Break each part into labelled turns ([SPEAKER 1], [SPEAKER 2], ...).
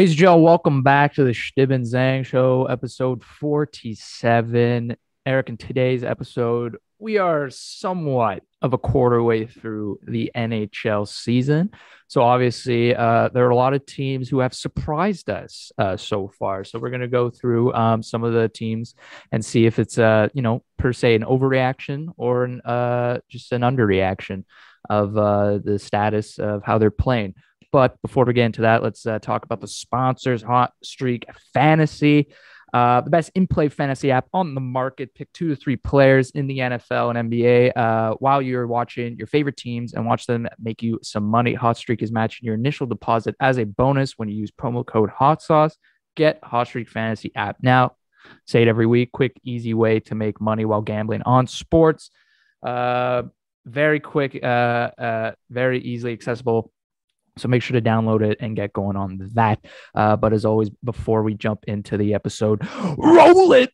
[SPEAKER 1] Ladies and gentlemen, welcome back to the Chtib Zhang Show, episode 47. Eric, in today's episode, we are somewhat of a quarter way through the NHL season. So obviously, there are a lot of teams who have surprised us so far. So we're going to go through some of the teams and see if it's, per se an overreaction or just an underreaction of the status of how they're playing. But before we get into that, let's talk about the sponsors. Hot Streak Fantasy, the best in-play fantasy app on the market. Pick 2 to 3 players in the NFL and NBA while you're watching your favorite teams and watch them make you some money. Hot Streak is matching your initial deposit as a bonus when you use promo code HOTSAUCE. Get Hot Streak Fantasy app now. Say it every week. Quick, easy way to make money while gambling on sports. Very quick, very easily accessible. So make sure to download it and get going on that. But as always, before we jump into the episode, roll it.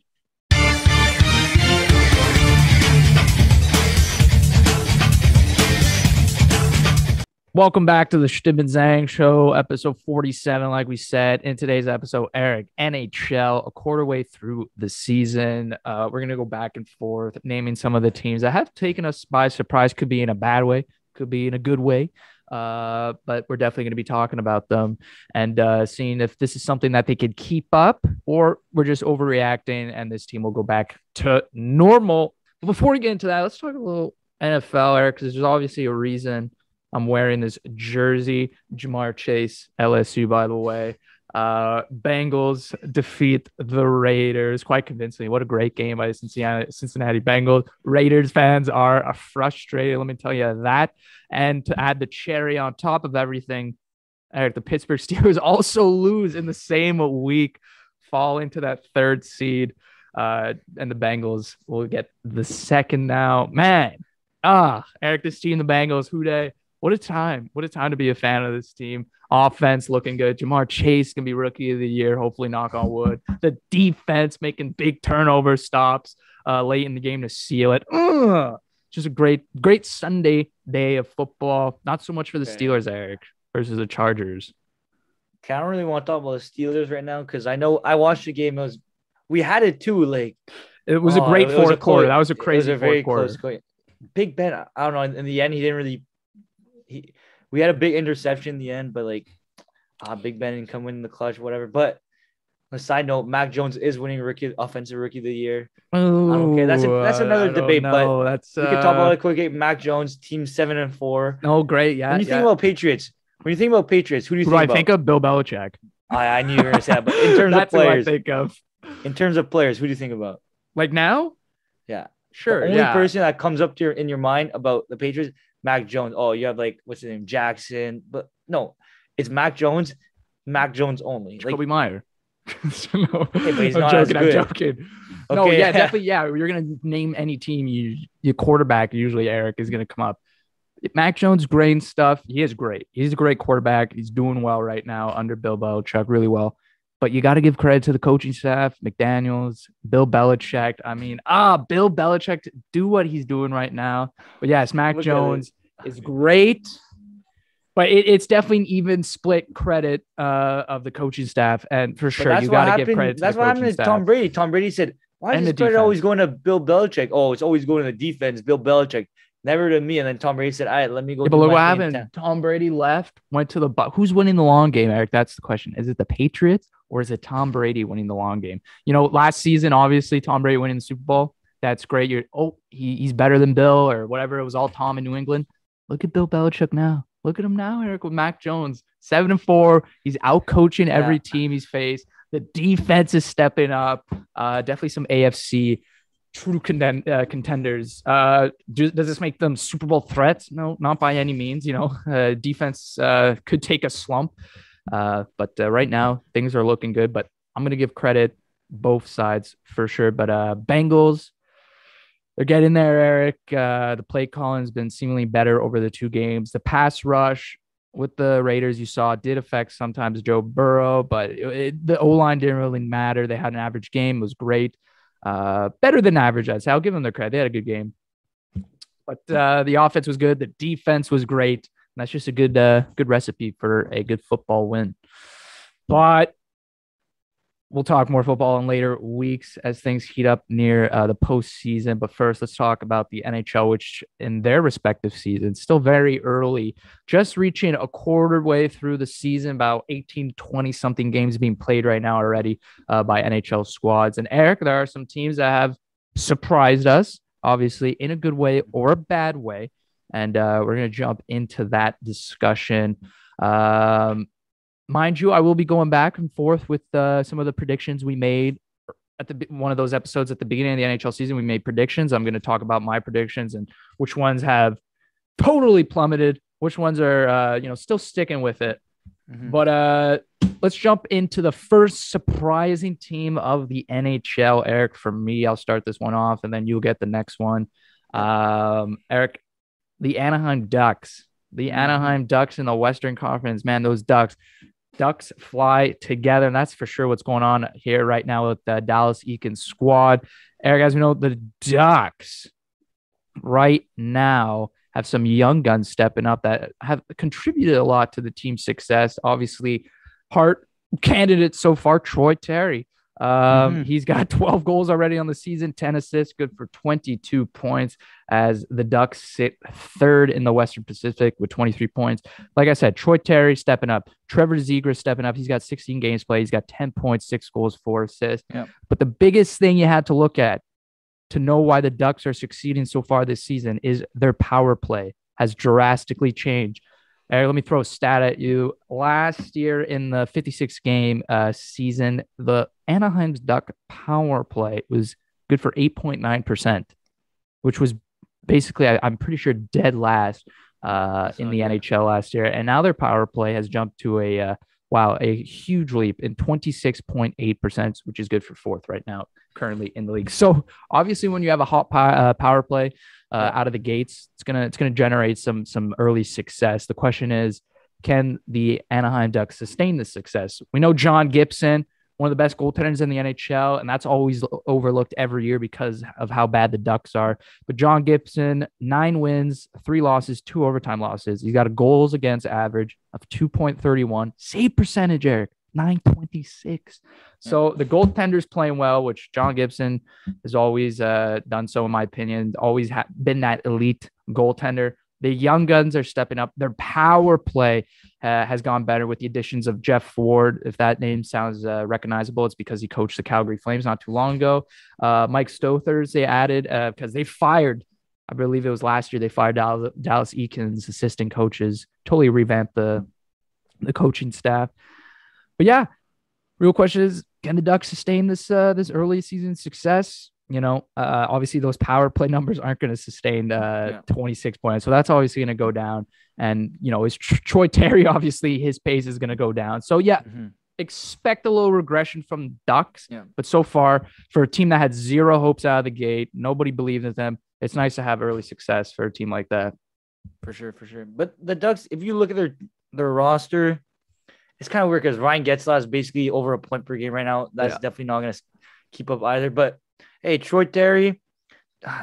[SPEAKER 1] Welcome back to the Chtib Zhang Show, episode 47. Like we said in today's episode, Eric, NHL, a quarter way through the season. We're going to go back and forth, naming some of the teams that have taken us by surprise. Could be in a bad way, could be in a good way. But we're definitely going to be talking about them and seeing if this is something that they could keep up or we're just overreacting and this team will go back to normal. But before we get into that, let's talk a little NFL, Eric, because there's obviously a reason I'm wearing this jersey. Ja'Marr Chase, LSU, by the way. Bengals defeat the Raiders quite convincingly. What a great game by the Cincinnati Bengals. Raiders fans are frustrated, let me tell you that. And to add the cherry on top of everything, Eric, the Pittsburgh Steelers also lose in the same week, fall into that third seed, and the Bengals will get the second now. Man, Eric, this team, the Bengals, who dey? What a time. What a time to be a fan of this team. Offense looking good. Ja'Marr Chase can be rookie of the year, hopefully, knock on wood. The defense making big turnover stops late in the game to seal it. Just a great Sunday day of football. Not so much for the Steelers, Eric, versus the Chargers.
[SPEAKER 2] I don't really want to talk about the Steelers right now because I know I watched the game. We had it too.
[SPEAKER 1] It was a great fourth quarter. That was a crazy fourth quarter.
[SPEAKER 2] Big Ben, I don't know. In the end, he didn't really. We had a big interception in the end, but Big Ben didn't come in the clutch, whatever. But on a side note, Mac Jones is winning offensive rookie of the year.
[SPEAKER 1] Oh,
[SPEAKER 2] I don't care. That's another debate.
[SPEAKER 1] But
[SPEAKER 2] we can talk about it quick game. Mac Jones, team 7-4.
[SPEAKER 1] Oh, great. Yeah.
[SPEAKER 2] When you think about Patriots, who do you think about?
[SPEAKER 1] I think of Bill Belichick.
[SPEAKER 2] I knew you were gonna say that, but in terms of players,
[SPEAKER 1] who I think of.
[SPEAKER 2] In terms of players, who do you think about?
[SPEAKER 1] Like now?
[SPEAKER 2] Yeah.
[SPEAKER 1] Sure.
[SPEAKER 2] The only person that comes up to in your mind about the Patriots, Mac Jones. Oh, you have what's his name? Jackson. But no, it's Mac Jones only.
[SPEAKER 1] Jacoby Meyer.
[SPEAKER 2] No, okay, but he's
[SPEAKER 1] I'm
[SPEAKER 2] not
[SPEAKER 1] joking.
[SPEAKER 2] as good.
[SPEAKER 1] I'm joking.
[SPEAKER 2] Okay.
[SPEAKER 1] No, yeah, definitely. Yeah, you're going to name any team. Your quarterback, usually Eric, is going to come up. Mac Jones, great stuff. He is great. He's a great quarterback. He's doing well right now under Bill Belichick, really well. But you got to give credit to the coaching staff, McDaniels, Bill Belichick. I mean, Bill Belichick to do what he's doing right now. But yes, Mac Jones is great. But it's definitely an even split credit of the coaching staff. And for sure, you got to give credit to the coaching staff.
[SPEAKER 2] That's what happened to Tom Brady. Tom Brady said, why is this credit always going to Bill Belichick? Oh, it's always going to the defense, Bill Belichick. Never to me. And then Tom Brady said, all right, let me go.
[SPEAKER 1] But look what happened. Tom Brady left, went to the Bucs. Who's winning the long game, Eric? That's the question. Is it the Patriots or is it Tom Brady winning the long game? Last season, obviously, Tom Brady winning the Super Bowl. That's great. He's better than Bill or whatever. It was all Tom in New England. Look at Bill Belichick now. Look at him now, Eric, with Mac Jones. 7-4. He's out coaching every team he's faced. The defense is stepping up. Definitely some AFC true contenders. Does this make them Super Bowl threats? No, not by any means. Defense could take a slump. But right now, things are looking good. But I'm going to give credit both sides for sure. But Bengals, they're getting there, Eric. The play calling has been seemingly better over the 2 games. The pass rush with the Raiders, you saw, did affect sometimes Joe Burrow, but the O-line didn't really matter. They had an average game. It was great. Better than average, I'd say. I'll give them their credit. They had a good game. But the offense was good. The defense was great. And that's just a good recipe for a good football win. But we'll talk more football in later weeks as things heat up near the postseason. But first, let's talk about the NHL, which in their respective seasons, still very early, just reaching a quarter way through the season, about 18, 20 something games being played right now already by NHL squads. And Eric, there are some teams that have surprised us, obviously, in a good way or a bad way. And we're going to jump into that discussion. Mind you, I will be going back and forth with some of the predictions we made at one of those episodes at the beginning of the NHL season. We made predictions. I'm going to talk about my predictions and which ones have totally plummeted, which ones are still sticking with it. Mm-hmm. But let's jump into the first surprising team of the NHL. Eric, for me, I'll start this one off, and then you'll get the next one. Eric, the Anaheim Ducks. The Anaheim Ducks in the Western Conference, man, those Ducks fly together, and that's for sure what's going on here right now with the Dallas Eakins squad. Eric, as we know, the Ducks right now have some young guns stepping up that have contributed a lot to the team's success. Obviously, Hart candidate so far, Troy Terry. He's got 12 goals already on the season, 10 assists, good for 22 points as the Ducks sit third in the Western Pacific with 23 points. Like I said, Troy Terry stepping up, Trevor Zegras stepping up. He's got 16 games played. He's got 10 points, 6 goals, 4 assists. Yep. But the biggest thing you had to look at to know why the Ducks are succeeding so far this season is their power play has drastically changed. Eric, let me throw a stat at you. Last year in the 56-game season, the Anaheim's Duck power play was good for 8.9%, which was basically, I'm pretty sure, dead last in the NHL last year. And now their power play has jumped to a huge leap in 26.8%, which is good for fourth right now, currently in the league. So obviously, when you have a hot power play out of the gates, it's gonna generate some early success. The question is, can the Anaheim Ducks sustain this success? We know John Gibson, one of the best goaltenders in the NHL, and that's always overlooked every year because of how bad the Ducks are. But John Gibson, 9 wins, 3 losses, 2 overtime losses. He's got a goals against average of 2.31. Save percentage, Eric, 926. So the goaltender's playing well, which John Gibson has always done so, in my opinion, always been that elite goaltender. The young guns are stepping up. Their power play has gone better with the additions of Jeff Ford. If that name sounds recognizable, it's because he coached the Calgary Flames not too long ago. Mike Stothers they added because they fired, I believe it was last year, they fired Dallas Eakins' assistant coaches, totally revamped the coaching staff. But yeah, real question is, can the Ducks sustain this early season success? Obviously those power play numbers aren't going to sustain 26 points. So that's obviously going to go down. And, is Troy Terry, obviously his pace is going to go down. So expect a little regression from Ducks. Yeah. But so far, for a team that had zero hopes out of the gate, nobody believed in them, it's nice to have early success for a team like that.
[SPEAKER 2] For sure. But the Ducks, if you look at their roster, it's kind of weird because Ryan Getzlaf is basically over a point per game right now. That's definitely not going to keep up either. But hey, Troy Terry,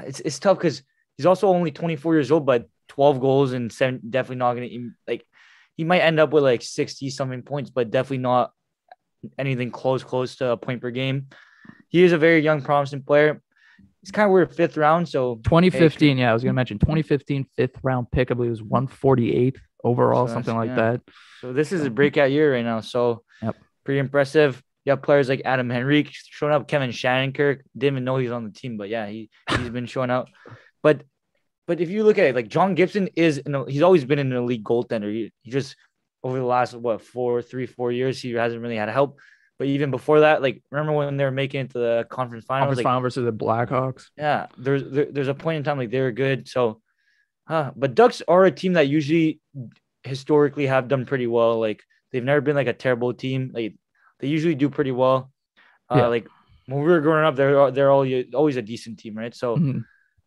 [SPEAKER 2] it's tough because he's also only 24 years old, but 12 goals and 7, definitely not going to he might end up with like 60 something points, but definitely not anything close to a point per game. He is a very young, promising player. It's kind of weird, 5th round. So
[SPEAKER 1] 2015, I was going to mention 2015 5th round pick. I believe it was 148 overall, something like that.
[SPEAKER 2] So this is a breakout year right now. So pretty impressive. You have players like Adam Henrique showing up. Kevin Shattenkirk, didn't even know he's on the team, but he's been showing out. But if you look at it, like John Gibson he's always been an elite goaltender. He just over the last 4 years, he hasn't really had help. But even before that, like remember when they were making it to the conference finals,
[SPEAKER 1] final versus the Blackhawks.
[SPEAKER 2] Yeah, there's a point in time like they were good. So, but Ducks are a team that usually historically have done pretty well. Like they've never been like a terrible team. Like they usually do pretty well. Like when we were growing up, they're always a decent team, right? So,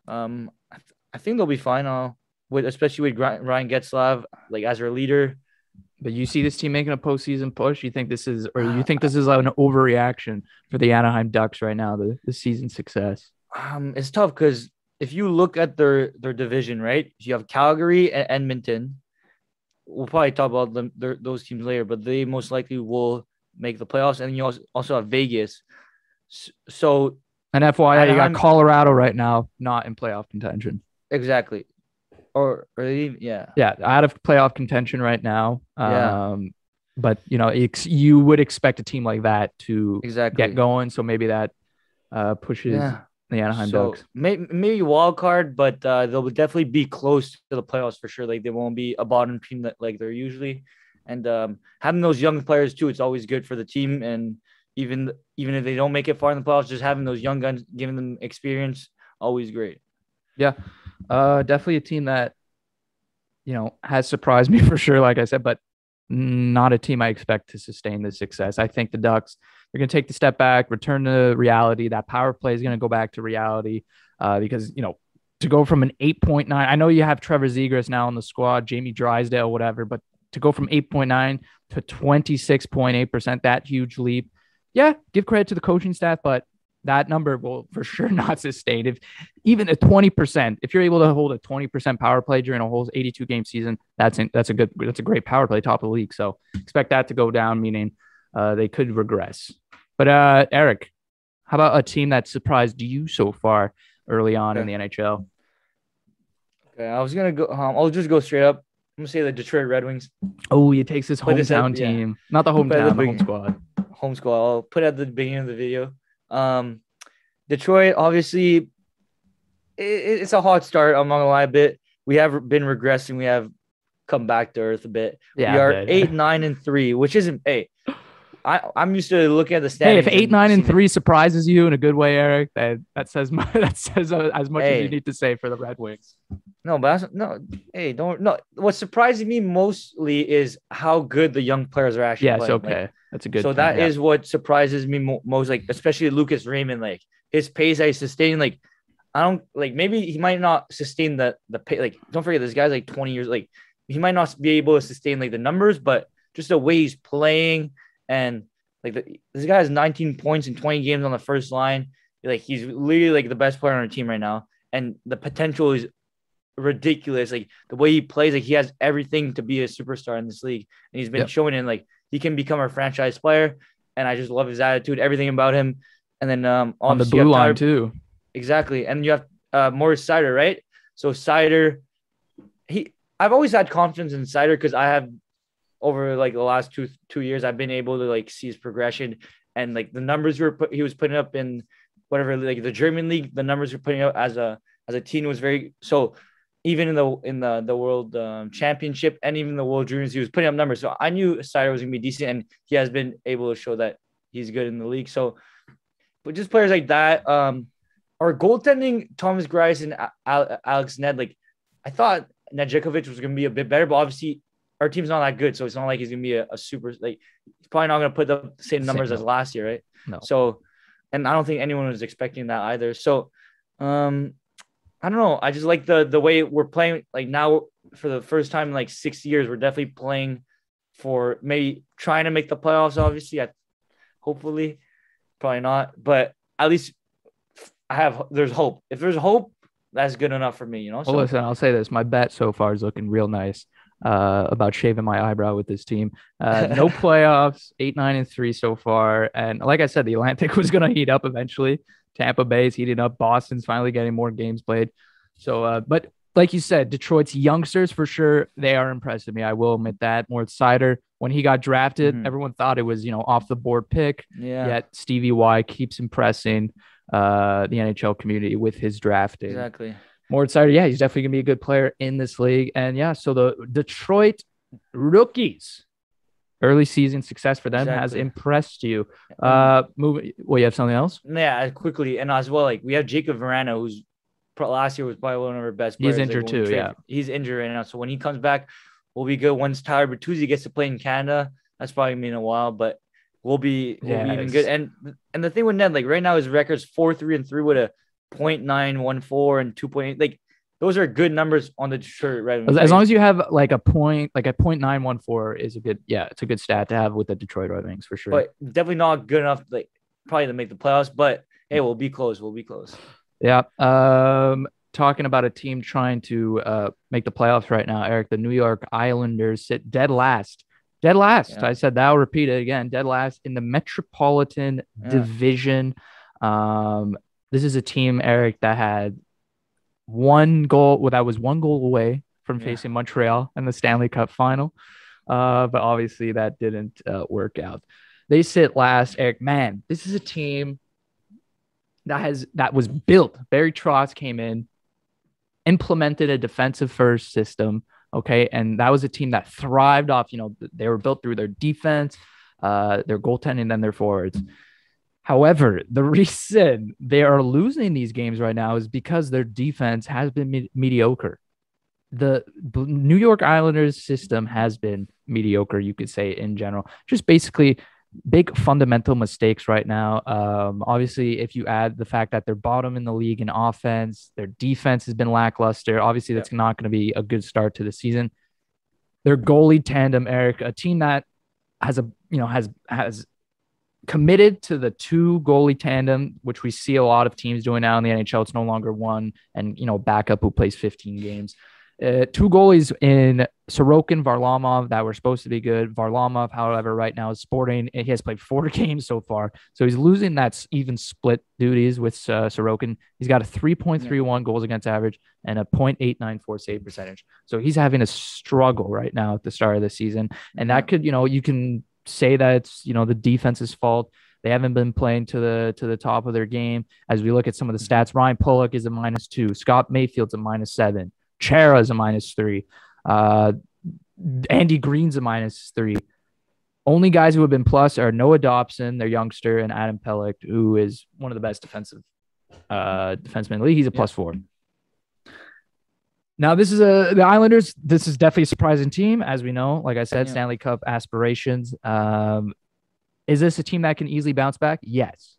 [SPEAKER 2] I think they'll be fine. Especially with Ryan Getzlaf, like as their leader.
[SPEAKER 1] But you see this team making a postseason push? You think this is like an overreaction for the Anaheim Ducks right now, the season success?
[SPEAKER 2] It's tough because if you look at their division, right? You have Calgary and Edmonton. We'll probably talk about those teams later, but they most likely will make the playoffs, and you also have Vegas. So
[SPEAKER 1] And FYI, you got
[SPEAKER 2] Anaheim,
[SPEAKER 1] Colorado right now, not in playoff contention.
[SPEAKER 2] exactly, or yeah,
[SPEAKER 1] Out of playoff contention right now.
[SPEAKER 2] yeah,
[SPEAKER 1] But you would expect a team like that to get
[SPEAKER 2] exactly,
[SPEAKER 1] going. So maybe that pushes
[SPEAKER 2] yeah.
[SPEAKER 1] the Anaheim
[SPEAKER 2] So
[SPEAKER 1] Ducks.
[SPEAKER 2] maybe wild card, but they'll definitely be close to the playoffs for sure. Like they won't be a bottom team that like they're usually. And having those young players too, it's always good for the team. And even if they don't make it far in the playoffs, just having those young guns, giving them experience, always great.
[SPEAKER 1] Yeah, definitely a team that has surprised me for sure. Like I said, but not a team I expect to sustain this success. I think the Ducks they're going to take the step back, return to reality. That power play is going to go back to reality because to go from an 8.9. I know you have Trevor Zegras now on the squad, Jamie Drysdale, whatever, but to go from 8.9 to 26.8%, that huge leap. Yeah, give credit to the coaching staff, but that number will for sure not sustain. If even a 20%, if you're able to hold a 20% power play during a whole 82 game season, that's a great power play, top of the league. So expect that to go down, meaning they could regress. But Eric, how about a team that surprised you so far early on in the NHL?
[SPEAKER 2] Okay, I was gonna go. I'll just go straight up. I'm gonna say the Detroit Red Wings.
[SPEAKER 1] Oh, he takes his hometown team, not the hometown, the home squad.
[SPEAKER 2] Home squad. I'll put it at the beginning of the video. Detroit, obviously, it's a hot start. I'm not gonna lie a bit. We have been regressing. We have come back to earth a bit.
[SPEAKER 1] Yeah,
[SPEAKER 2] we are 8, 9, and 3, which isn't. Hey, I'm used to looking at the standings.
[SPEAKER 1] Hey, if 8, 9, and 3 surprises you in a good way, Eric, that says as much as you need to say for the Red Wings.
[SPEAKER 2] No, but no. Hey, don't no. What's surprising me mostly is how good the young players are actually.
[SPEAKER 1] Yes,
[SPEAKER 2] playing.
[SPEAKER 1] okay,
[SPEAKER 2] like,
[SPEAKER 1] that's a good.
[SPEAKER 2] So
[SPEAKER 1] point,
[SPEAKER 2] that is what surprises me most. Like especially Lucas Raymond, like his pace I sustain. Like I don't like maybe he might not sustain the pay. Like don't forget this guy's like 20 years. Like he might not be able to sustain like the numbers, but just the way he's playing and. Like this guy has 19 points in 20 games on the first line. Like he's literally like the best player on our team right now, and the potential is ridiculous. Like the way he plays, like he has everything to be a superstar in this league, and he's been showing it. Like he can become our franchise player, and I just love his attitude, everything about him. And then
[SPEAKER 1] on the blue line too,
[SPEAKER 2] exactly. And you have Morris Seider, right? So Seider, I've always had confidence in Seider because I have. Over like the last two years, I've been able to like see his progression and like the numbers he was putting up in whatever like the German league, the numbers we're putting up as a teen was very so. Even in the world championship and even the World Juniors, he was putting up numbers. So I knew Seider was gonna be decent, and he has been able to show that he's good in the league. So, but just players like that, our goaltending, Thomas Greiss and Alex Ned, like I thought Nedeljkovic was gonna be a bit better, but obviously. Our team's not that good, so it's not like he's gonna be a super like. He's probably not gonna put the same numbers as last year, right?
[SPEAKER 1] No.
[SPEAKER 2] So, and I don't think anyone was expecting that either. So, I don't know. I just like the way we're playing. Like now, for the first time in like 6 years, we're definitely playing for maybe trying to make the playoffs. Obviously, hopefully, probably not, but at least there's hope. If there's hope, that's good enough for me. You know.
[SPEAKER 1] Well, listen, I'll say this: my bet so far is looking real nice. About shaving my eyebrow with this team. No playoffs, 8, 9, and 3 so far. And like I said, the Atlantic was going to heat up eventually. Tampa Bay's heating up. Boston's finally getting more games played. So, but like you said, Detroit's youngsters for sure, they are impressing me. I will admit that. Moritz Seider, when he got drafted, everyone thought it was, off the board pick.
[SPEAKER 2] Yeah.
[SPEAKER 1] Yet Stevie Y keeps impressing the NHL community with his drafting.
[SPEAKER 2] Exactly.
[SPEAKER 1] Moritz Seider, he's definitely going to be a good player in this league. And so the Detroit rookies, early season success for them has impressed you. You have something else?
[SPEAKER 2] Yeah, quickly. And as well, like we have Jacob Verano, who's last year was probably one of our best players.
[SPEAKER 1] He's injured too, yeah.
[SPEAKER 2] He's injured right now. So when he comes back, we'll be good. Once Tyler Bertuzzi gets to play in Canada, that's probably going to be in a while, but we'll be even good. And the thing with Ned, like right now, his record's 4-3-3 with a 0.914 and 2.8. Like those are good numbers on the Detroit Red Wings.
[SPEAKER 1] As long as you have like a 0.914 is a good, it's a good stat to have with the Detroit Red Wings for sure.
[SPEAKER 2] But definitely not good enough, like probably to make the playoffs. But hey, we'll be close.
[SPEAKER 1] Yeah. Talking about a team trying to make the playoffs right now, Eric. The New York Islanders sit dead last Dead last.
[SPEAKER 2] Yeah.
[SPEAKER 1] I said that. I'll repeat it again. Dead last in the Metropolitan Division. This is a team, Eric, that had one goal. Well, that was one goal away from facing Montreal in the Stanley Cup final. But obviously that didn't work out. They sit last, Eric. Man, this is a team that was built. Barry Trotz came in, implemented a defensive first system. Okay. And that was a team that thrived off, they were built through their defense, their goaltending, and their forwards. However, the reason they are losing these games right now is because their defense has been mediocre. The New York Islanders system has been mediocre, you could say, in general. Just basically big fundamental mistakes right now. Obviously, if you add the fact that they're bottom in the league in offense, their defense has been lackluster. Obviously, that's not going to be a good start to the season. Their goalie tandem, Eric, a team that has has committed to the two goalie tandem, which we see a lot of teams doing now in the NHL. It's no longer one and backup who plays 15 games. Two goalies in Sorokin, Varlamov that were supposed to be good. Varlamov, however, right now is sporting. He has played 4 games so far, so he's losing that even split duties with Sorokin. He's got a 3.31 goals against average and a .894 save percentage. So he's having a struggle right now at the start of the season, and that could, you can say that it's the defense's fault. They haven't been playing to the top of their game. As we look at some of the stats, Ryan Pulock is a -2. Scott Mayfield's a -7. Chara is a -3. Andy Green's a -3. Only guys who have been plus are Noah Dobson, their youngster, and Adam Pelech, who is one of the best defensemen in the league. He's a +4. Now, this is the Islanders. This is definitely a surprising team, as we know. Like I said, Stanley Cup aspirations. Is this a team that can easily bounce back? Yes.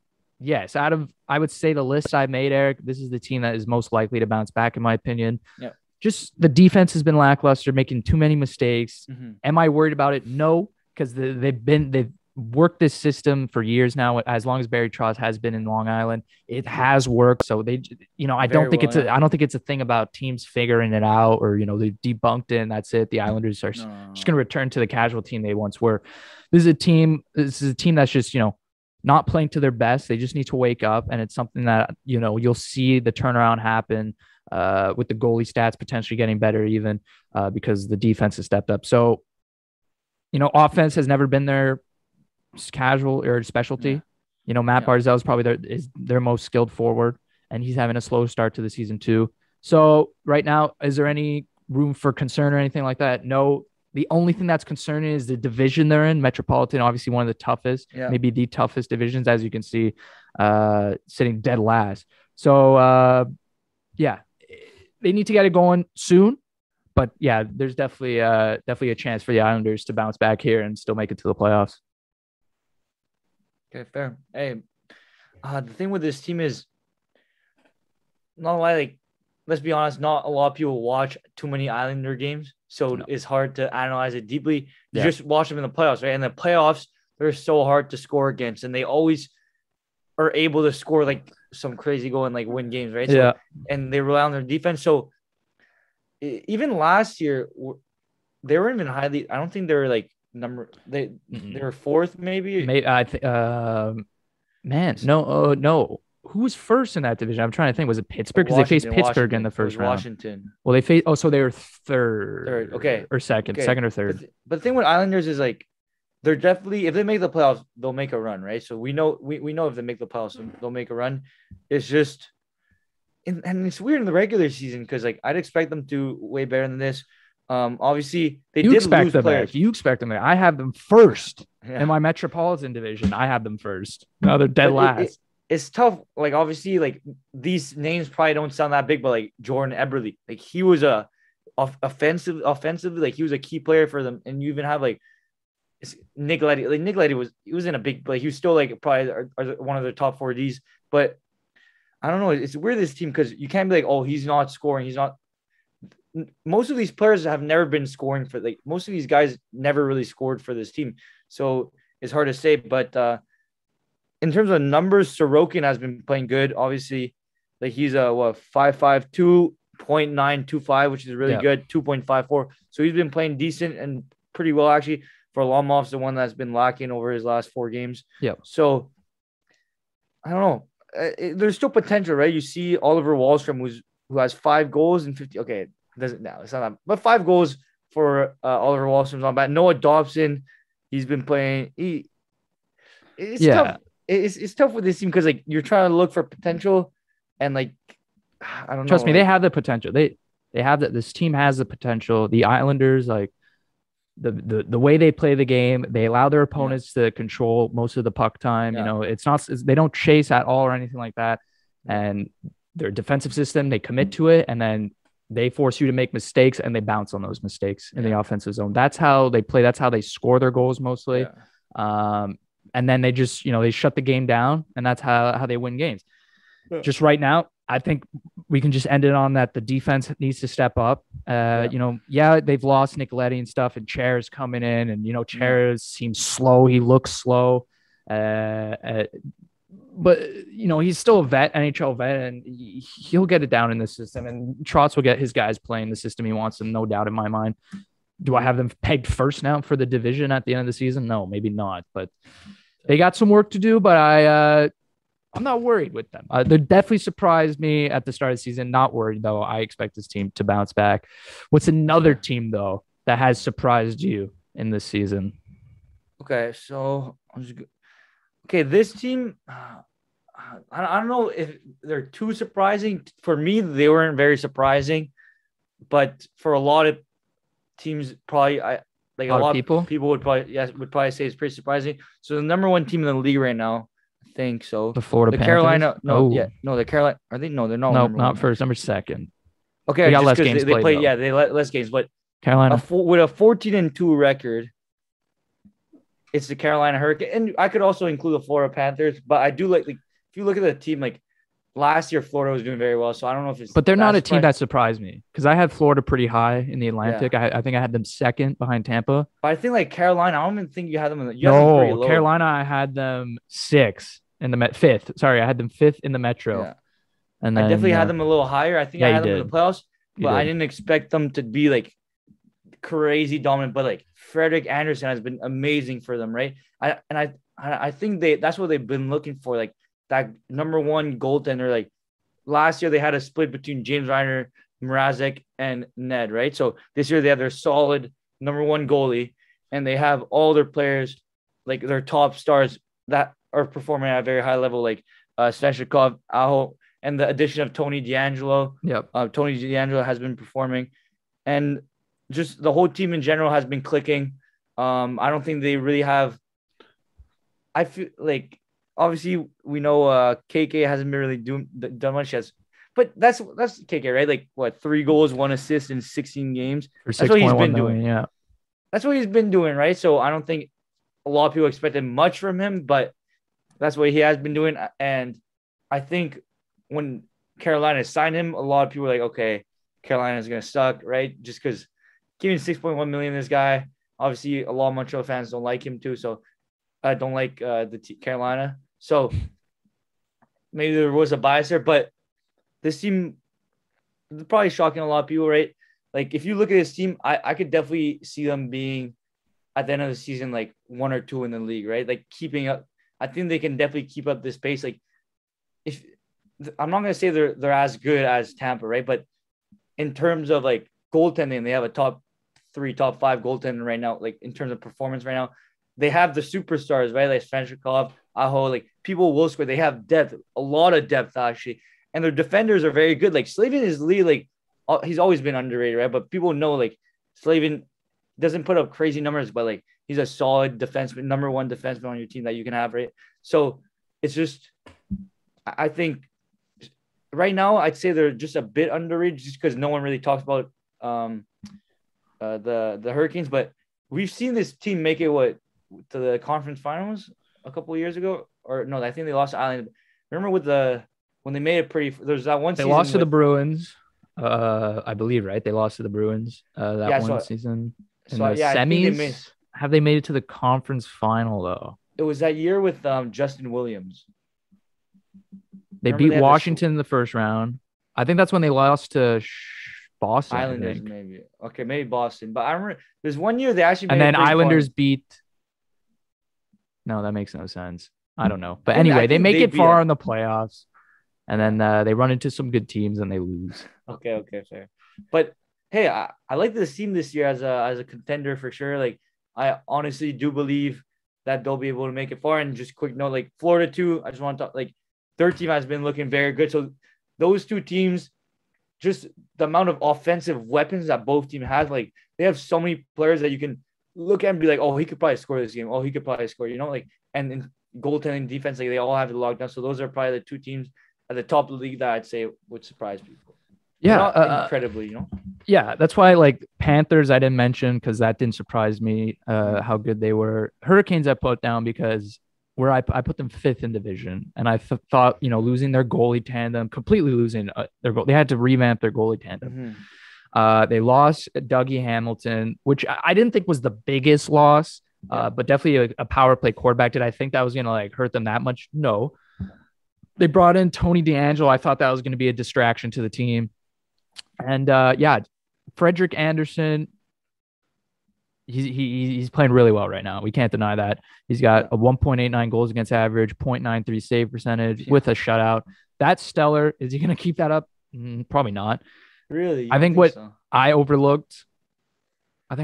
[SPEAKER 1] Out of, I would say, the list I made, Eric, this is the team that is most likely to bounce back, in my opinion.
[SPEAKER 2] Yeah.
[SPEAKER 1] Just the defense has been lackluster, making too many mistakes. Am I worried about it? No, because they've worked this system for years now. As long as Barry Trotz has been in Long Island, it has worked. So they, I don't think it's a thing about teams figuring it out or they debunked it and that's it. The Islanders are just going to return to the casual team they once were. This is a team that's just not playing to their best. They just need to wake up, and it's something that you'll see the turnaround happen with the goalie stats potentially getting better even because the defense has stepped up. So offense has never been their casual or specialty. Matt Barzal is probably their most skilled forward, and he's having a slow start to the season too. So right now, is there any room for concern or anything like that? No. The only thing that's concerning is the division they're in. Metropolitan, obviously one of the toughest, maybe the toughest divisions, as you can see, sitting dead last. So, they need to get it going soon. But, there's definitely a chance for the Islanders to bounce back here and still make it to the playoffs.
[SPEAKER 2] Okay, fair. Hey, the thing with this team is, not like, let's be honest, not a lot of people watch too many Islander games. So it's hard to analyze it deeply. You just watch them in the playoffs, right? And the playoffs, they're so hard to score against, and they always are able to score like some crazy goal and like win games, right? So, and they rely on their defense. So even last year, they weren't even highly. I don't think they were like they were 4th, maybe.
[SPEAKER 1] I think. No. Who was first in that division? I'm trying to think. Was it Pittsburgh? Because they faced Pittsburgh in the first round.
[SPEAKER 2] Washington.
[SPEAKER 1] Well, they faced. Oh, so they were third.
[SPEAKER 2] Okay.
[SPEAKER 1] Or second or third.
[SPEAKER 2] But the thing with Islanders is like, they're definitely, if they make the playoffs, they'll make a run, right? So we know if they make the playoffs, they'll make a run. It's just, and it's weird in the regular season because like I'd expect them to way better than this. Obviously they did lose players.
[SPEAKER 1] You expect them. I have them first in my Metropolitan division. I have them first. No, they're dead last.
[SPEAKER 2] It's tough. Like obviously, like these names probably don't sound that big, but like Jordan Eberle, like he was offensively, like he was a key player for them. And you even have like Nick Leddy. Like Nick Leddy was in a big, like he was still like probably one of the top 4 Ds. But I don't know. It's weird this team because you can't be like, oh, he's not scoring. He's not. Most of these players have never been scoring for like most of these guys never really scored for this team. So it's hard to say, but. In terms of numbers, Sorokin has been playing good. Obviously, like he's a 5.52, .925, which is really good. 2.54. So he's been playing decent and pretty well actually. Varlamov's the one that's been lacking over his last 4 games.
[SPEAKER 1] Yeah.
[SPEAKER 2] So I don't know. There's still potential, right? You see Oliver Wahlstrom, who has 5 goals and 50. Okay, it doesn't now. It's not that, but 5 goals for Oliver Wahlstrom's not bad. Noah Dobson, he's been playing. It's tough. It's tough with this team because like you're trying to look for potential, and like I don't know.
[SPEAKER 1] Trust me, they have the potential. They have that. This team has the potential. The Islanders, like the way they play the game, they allow their opponents to control most of the puck time. You know, they don't chase at all or anything like that. And their defensive system, they commit to it, and then they force you to make mistakes, and they bounce on those mistakes in the offensive zone. That's how they play. That's how they score their goals mostly. And then they just, they shut the game down, and that's how they win games. Just right now, I think we can just end it on that. The defense needs to step up. They've lost Nicoletti and stuff, and Chair's coming in, and Chair seems slow. He looks slow, but he's still a vet, NHL vet, and he'll get it down in the system. And Trotz will get his guys playing the system he wants them, no doubt in my mind. Do I have them pegged first now for the division at the end of the season? No, maybe not. But they got some work to do. But I'm not worried with them. They definitely surprised me at the start of the season. Not worried, though. I expect this team to bounce back. What's another team, though, that has surprised you in this season?
[SPEAKER 2] Okay, so this team, I don't know if they're too surprising. For me, they weren't very surprising. But for a lot of teams, probably a lot of people would probably say it's pretty surprising. So the number 1 team in the league right now, I think so.
[SPEAKER 1] The Florida Panthers?
[SPEAKER 2] Carolina. The Carolina. Are they? No, they're not.
[SPEAKER 1] No, not first. Number 2nd.
[SPEAKER 2] Okay,
[SPEAKER 1] they got less games played.
[SPEAKER 2] They let less games, but
[SPEAKER 1] Carolina
[SPEAKER 2] with a 14-2 record, it's the Carolina Hurricanes, and I could also include the Florida Panthers. But I do like if you look at the team, like last year, Florida was doing very well. So I don't know if it's.
[SPEAKER 1] But they're not a team that surprised me because I had Florida pretty high in the Atlantic. Yeah. I think I had them 2nd behind Tampa.
[SPEAKER 2] But I think like Carolina, I don't even think you had them in the.
[SPEAKER 1] No, Carolina, I had them 6th in the 5th. Sorry, I had them 5th in the Metro. Yeah. And then,
[SPEAKER 2] I definitely had them a little higher. I think I had them in the playoffs, but I didn't expect them to be like crazy dominant. But like Frederick Anderson has been amazing for them, right? I think that's what they've been looking for, like that number 1 goaltender. Like last year, they had a split between James Reiner, Mrazek, and Ned, right? So this year they have their solid number 1 goalie, and they have all their players, like their top stars that are performing at a very high level, like Svechnikov, Aho, and the addition of Tony DeAngelo.
[SPEAKER 1] Yep.
[SPEAKER 2] Tony DeAngelo has been performing, and just the whole team in general has been clicking. I don't think they really have. I feel like obviously we know KK hasn't been really done much yet, but that's KK, right? Like what, 3 goals, 1 assist in 16 games.
[SPEAKER 1] That's what he's been doing. Yeah,
[SPEAKER 2] that's what he's been doing, right? So I don't think a lot of people expected much from him, but that's what he has been doing. And I think when Carolina signed him, a lot of people were like, okay, Carolina is gonna suck, right? Just because giving $6.1 million to this guy, obviously a lot of Montreal fans don't like him too, so I don't like Carolina. So maybe there was a bias there, but this team probably shocking a lot of people, right? Like if you look at this team, I could definitely see them being at the end of the season like 1 or 2 in the league, right? Like keeping up. I think they can definitely keep up this pace. Like if I'm not gonna say they're as good as Tampa, right? But in terms of like goaltending, they have a top 3, top 5 goaltending right now. Like in terms of performance right now, they have the superstars, right? Like Svechnikov, Aho, like people will score. They have depth, a lot of depth actually, and their defenders are very good. Like Slavin is like he's always been underrated, right? But people know like Slavin doesn't put up crazy numbers, but like he's a solid defenseman, number 1 defenseman on your team that you can have, right? So it's just, I think right now I'd say they're just a bit underrated just because no one really talks about the Hurricanes, but we've seen this team make it to the conference finals a couple of years ago, or no, I think they lost to Island. Remember when they made it pretty? There's that one.
[SPEAKER 1] They lost to the Bruins, I believe, right? They lost to the Bruins one season. In the semis. Have they made it to the conference final though?
[SPEAKER 2] It was that year with Justin Williams.
[SPEAKER 1] They beat Washington in the first round. I think that's when they lost to Boston, I
[SPEAKER 2] Islanders,
[SPEAKER 1] think.
[SPEAKER 2] maybe. Okay, maybe Boston. But I remember there's one year they actually
[SPEAKER 1] And
[SPEAKER 2] made it
[SPEAKER 1] then
[SPEAKER 2] pretty
[SPEAKER 1] Islanders
[SPEAKER 2] far.
[SPEAKER 1] beat. No, that makes no sense. I don't know.
[SPEAKER 2] I
[SPEAKER 1] But
[SPEAKER 2] think I
[SPEAKER 1] anyway, they
[SPEAKER 2] think
[SPEAKER 1] make
[SPEAKER 2] they
[SPEAKER 1] it
[SPEAKER 2] beat
[SPEAKER 1] far
[SPEAKER 2] it.
[SPEAKER 1] in the playoffs. And
[SPEAKER 2] Yeah.
[SPEAKER 1] then they run into some good teams and they lose.
[SPEAKER 2] Okay, fair. But hey, I like this team this year as a contender for sure. Like I honestly do believe that they'll be able to make it far. And just quick note, like Florida too. I just want to talk like their team has been looking very good. So those two teams, just the amount of offensive weapons that both teams have, like they have so many players that you can look at and be like, oh, he could probably score this game. Oh, he could probably score. Like and in goaltending defense, like they all have it locked down. So those are probably the two teams at the top of the league that I'd say would surprise people.
[SPEAKER 1] Yeah.
[SPEAKER 2] Not incredibly.
[SPEAKER 1] Yeah, that's why like Panthers I didn't mention because that didn't surprise me how good they were. Hurricanes I put down because where I put them fifth in division, and I thought losing their goalie tandem, completely losing their goal, they had to revamp their goalie tandem. They lost Dougie Hamilton, which I didn't think was the biggest loss, but definitely a power play quarterback. Did I think that was gonna like hurt them that much? No. They brought in Tony DeAngelo. I thought that was going to be a distraction to the team. And Frederick Anderson, he's playing really well right now. We can't deny that. He's got a 1.89 goals against average, 0.93 save percentage with a shutout. That's stellar. Is he going to keep that up? Probably not.
[SPEAKER 2] Really?
[SPEAKER 1] I think what I overlooked, a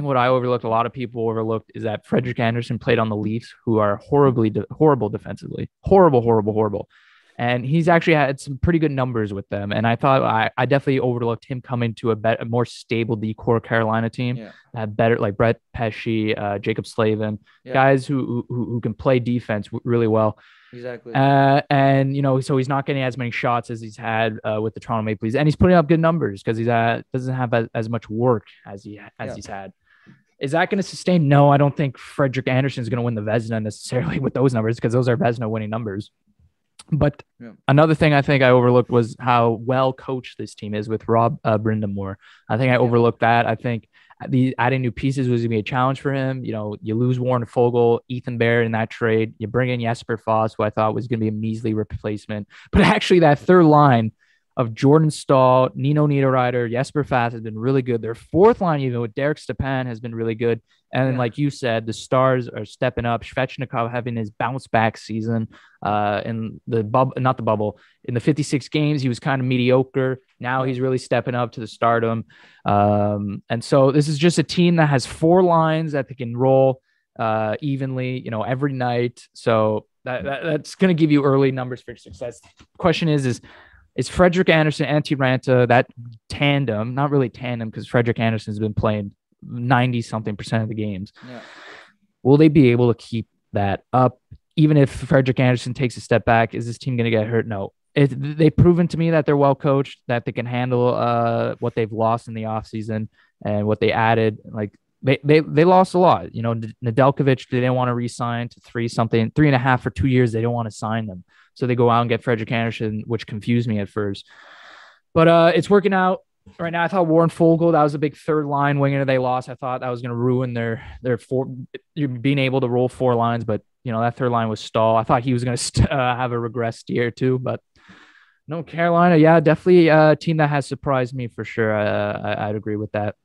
[SPEAKER 1] lot of people overlooked, is that Frederick Anderson played on the Leafs, who are horrible defensively. Horrible. And he's actually had some pretty good numbers with them. And I thought I definitely overlooked him coming to a more stable decor Carolina team that had better, like Brett Pesce, Jacob Slavin, guys who can play defense really well.
[SPEAKER 2] Exactly.
[SPEAKER 1] And so he's not getting as many shots as he's had with the Toronto Maple Leafs, and he's putting up good numbers because doesn't have as much work as he's had. Is that going to sustain? No, I don't think Frederick Anderson is going to win the Vezina necessarily with those numbers because those are Vezina winning numbers. But another thing I think I overlooked was how well coached this team is with Rob Brindamore. I think I overlooked that. I think adding new pieces was going to be a challenge for him. You lose Warren Fogle, Ethan Bear in that trade. You bring in Jesper Foss, who I thought was going to be a measly replacement. But actually, that third line of Jordan Stahl, Nino Niederreiter, Jesper Foss has been really good. Their fourth line, even with Derek Stepan, has been really good. And like you said, the stars are stepping up. Svechnikov having his bounce back season in the bubble, not the bubble. In the 56 games, he was kind of mediocre. Now he's really stepping up to the stardom. And so this is just a team that has four lines that they can roll evenly, every night. So that's going to give you early numbers for success. The question is Frederick Anderson, Antti Ranta, that tandem, not really tandem because Frederick Anderson has been playing 90-something% of the games. Will they be able to keep that up? Even if Frederick Anderson takes a step back, is this team going to get hurt? No. They've proven to me that they're well coached, that they can handle what they've lost in the offseason and what they added. Like they lost a lot. Nedeljkovic, they didn't want to re-sign to 3.5 for 2 years. They don't want to sign them. So they go out and get Frederick Anderson, which confused me at first. But it's working out right now. I thought Warren Fogle, that was a big third line winger they lost. I thought that was going to ruin their being able to roll four lines. But, that third line was Stahl. I thought he was going to have a regressed year too. But no, Carolina, definitely a team that has surprised me for sure. I'd agree with that.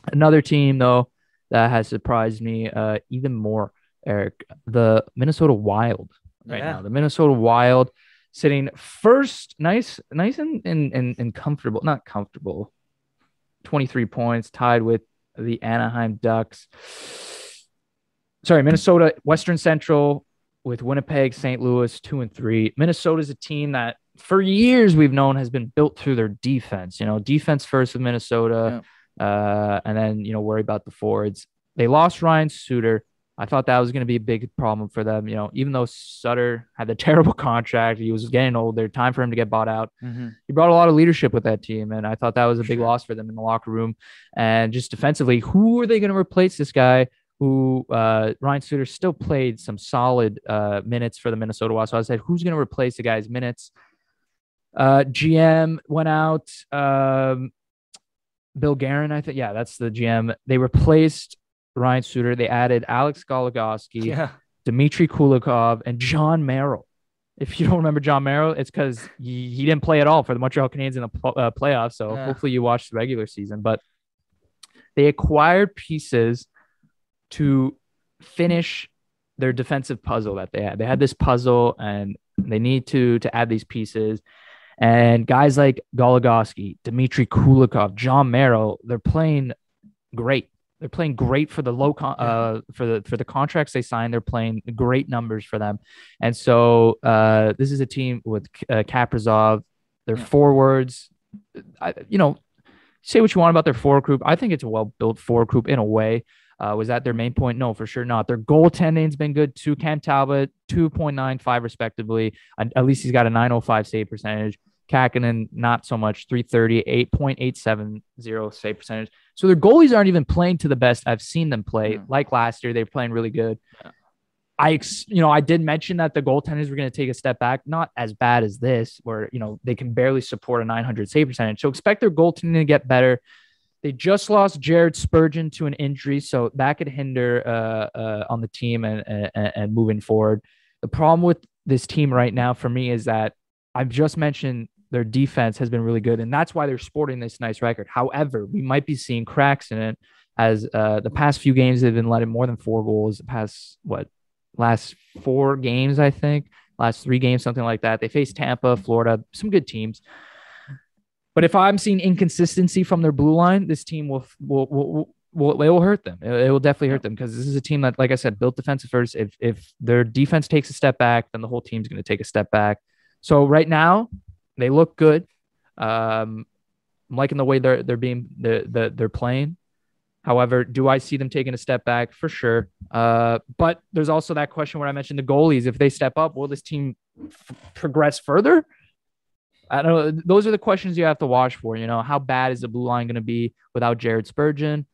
[SPEAKER 1] Another team, though, that has surprised me even more, Eric, the Minnesota Wild. Right now, the Minnesota Wild sitting first, nice and comfortable, not comfortable, 23 points, tied with the Anaheim Ducks. Sorry, Minnesota, Western Central with Winnipeg, St. Louis, 2 and 3. Minnesota's a team that for years we've known has been built through their defense. Defense first with Minnesota, and then worry about the forwards. They lost Ryan Suter. I thought that was going to be a big problem for them. Even though Sutter had the terrible contract, he was getting older, time for him to get bought out. He brought a lot of leadership with that team, and I thought that was a big loss for them in the locker room. And just defensively, who are they going to replace this guy who Ryan Suter still played some solid minutes for the Minnesota Wild? So I said, who's going to replace the guy's minutes? GM went out. Bill Guerin, I think. Yeah, that's the GM. They replaced Ryan Suter. They added Alex Goligoski, Dmitry Kulikov, and John Merrill. If you don't remember John Merrill, it's because he didn't play at all for the Montreal Canadiens in the playoffs. So hopefully you watched the regular season. But they acquired pieces to finish their defensive puzzle that they had. They had this puzzle, and they need to add these pieces. And guys like Goligoski, Dmitry Kulikov, John Merrill, they're playing great. They're playing great for the for the contracts they signed. They're playing great numbers for them, and so this is a team with Kaprizov. Their forwards, say what you want about their forward group. I think it's a well-built forward group in a way. Was that their main point? No, for sure not. Their goaltending's been good too. Cam Talbot, 2.95 respectively. At least he's got a 905 save percentage. Kakinen, not so much, 330, 8.870 save percentage. So their goalies aren't even playing to the best I've seen them play. Like last year, they're playing really good. I did mention that the goaltenders were going to take a step back, not as bad as this, where, they can barely support a 900 save percentage. So expect their goaltending to get better. They just lost Jared Spurgeon to an injury, so that could hinder on the team and moving forward. The problem with this team right now for me is that I've just mentioned their defense has been really good, and that's why they're sporting this nice record. However, we might be seeing cracks in it as the past few games they've been letting more than 4 goals. Last 4 games, I think, last 3 games, something like that. They faced Tampa, Florida, some good teams. But if I'm seeing inconsistency from their blue line, this team will hurt them. It will definitely hurt them because this is a team that, like I said, built defensive first. If their defense takes a step back, then the whole team's going to take a step back. So right now, they look good. I'm liking the way they're playing. However, do I see them taking a step back? For sure. But there's also that question where I mentioned the goalies. If they step up, will this team progress further? I don't know. Those are the questions you have to watch for. How bad is the blue line going to be without Jared Spurgeon?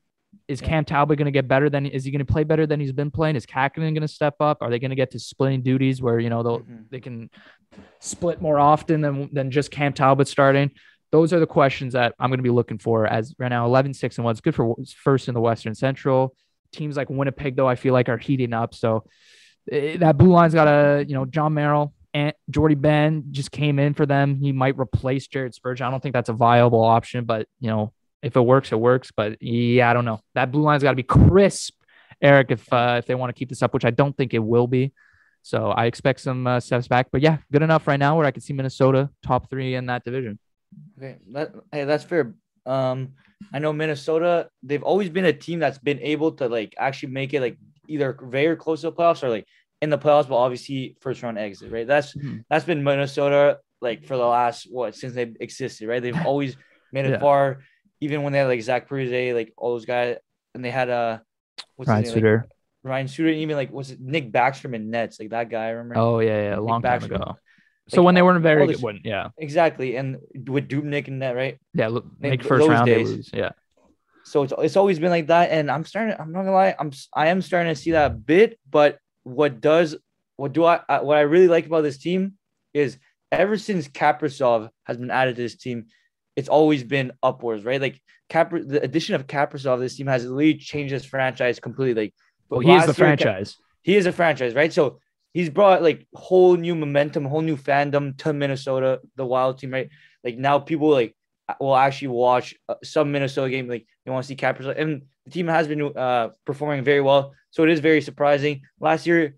[SPEAKER 1] Is Cam Talbot going to get better is he going to play better than he's been playing? Is Kakinen going to step up? Are they going to get to splitting duties where, they can split more often than just Cam Talbot starting? Those are the questions that I'm going to be looking for as right now 11-6-1. It's good for first in the Western Central. Teams like Winnipeg, though, I feel like are heating up. So that blue line's got John Merrill and Jordy Ben just came in for them. He might replace Jared Spurgeon. I don't think that's a viable option, but if it works, it works. But yeah, I don't know. That blue line's got to be crisp, Eric, if they want to keep this up, which I don't think it will be. So I expect some steps back. But yeah, good enough right now where I can see Minnesota top 3 in that division.
[SPEAKER 2] Okay, that's fair. I know Minnesota, they've always been a team that's been able to actually make it either very close to the playoffs or in the playoffs, but obviously first round exit, right? That's been Minnesota for the last since they've existed, right? They've always made it far, even when they had Zach Parise, all those guys, and they had
[SPEAKER 1] Ryan Suter.
[SPEAKER 2] Ryan Suter, even was it Nick Backstrom in nets, that guy, I remember?
[SPEAKER 1] Oh yeah, a long time ago. So when they weren't very good,
[SPEAKER 2] exactly, and with Dubnyk and that, right?
[SPEAKER 1] Yeah, make first round days. They lose. Yeah.
[SPEAKER 2] So it's always been like that, and I'm not gonna lie, I am starting to see that a bit. But what I really like about this team is ever since Kaprizov has been added to this team, it's always been upwards, right? The addition of Kaprizov, this team has really changed this franchise completely.
[SPEAKER 1] He is the franchise.
[SPEAKER 2] He is a franchise, right? So he's brought whole new momentum, whole new fandom to Minnesota, the Wild team, right? Now people will actually watch some Minnesota game. They want to see Kaprizov, and the team has been performing very well. So it is very surprising. Last year,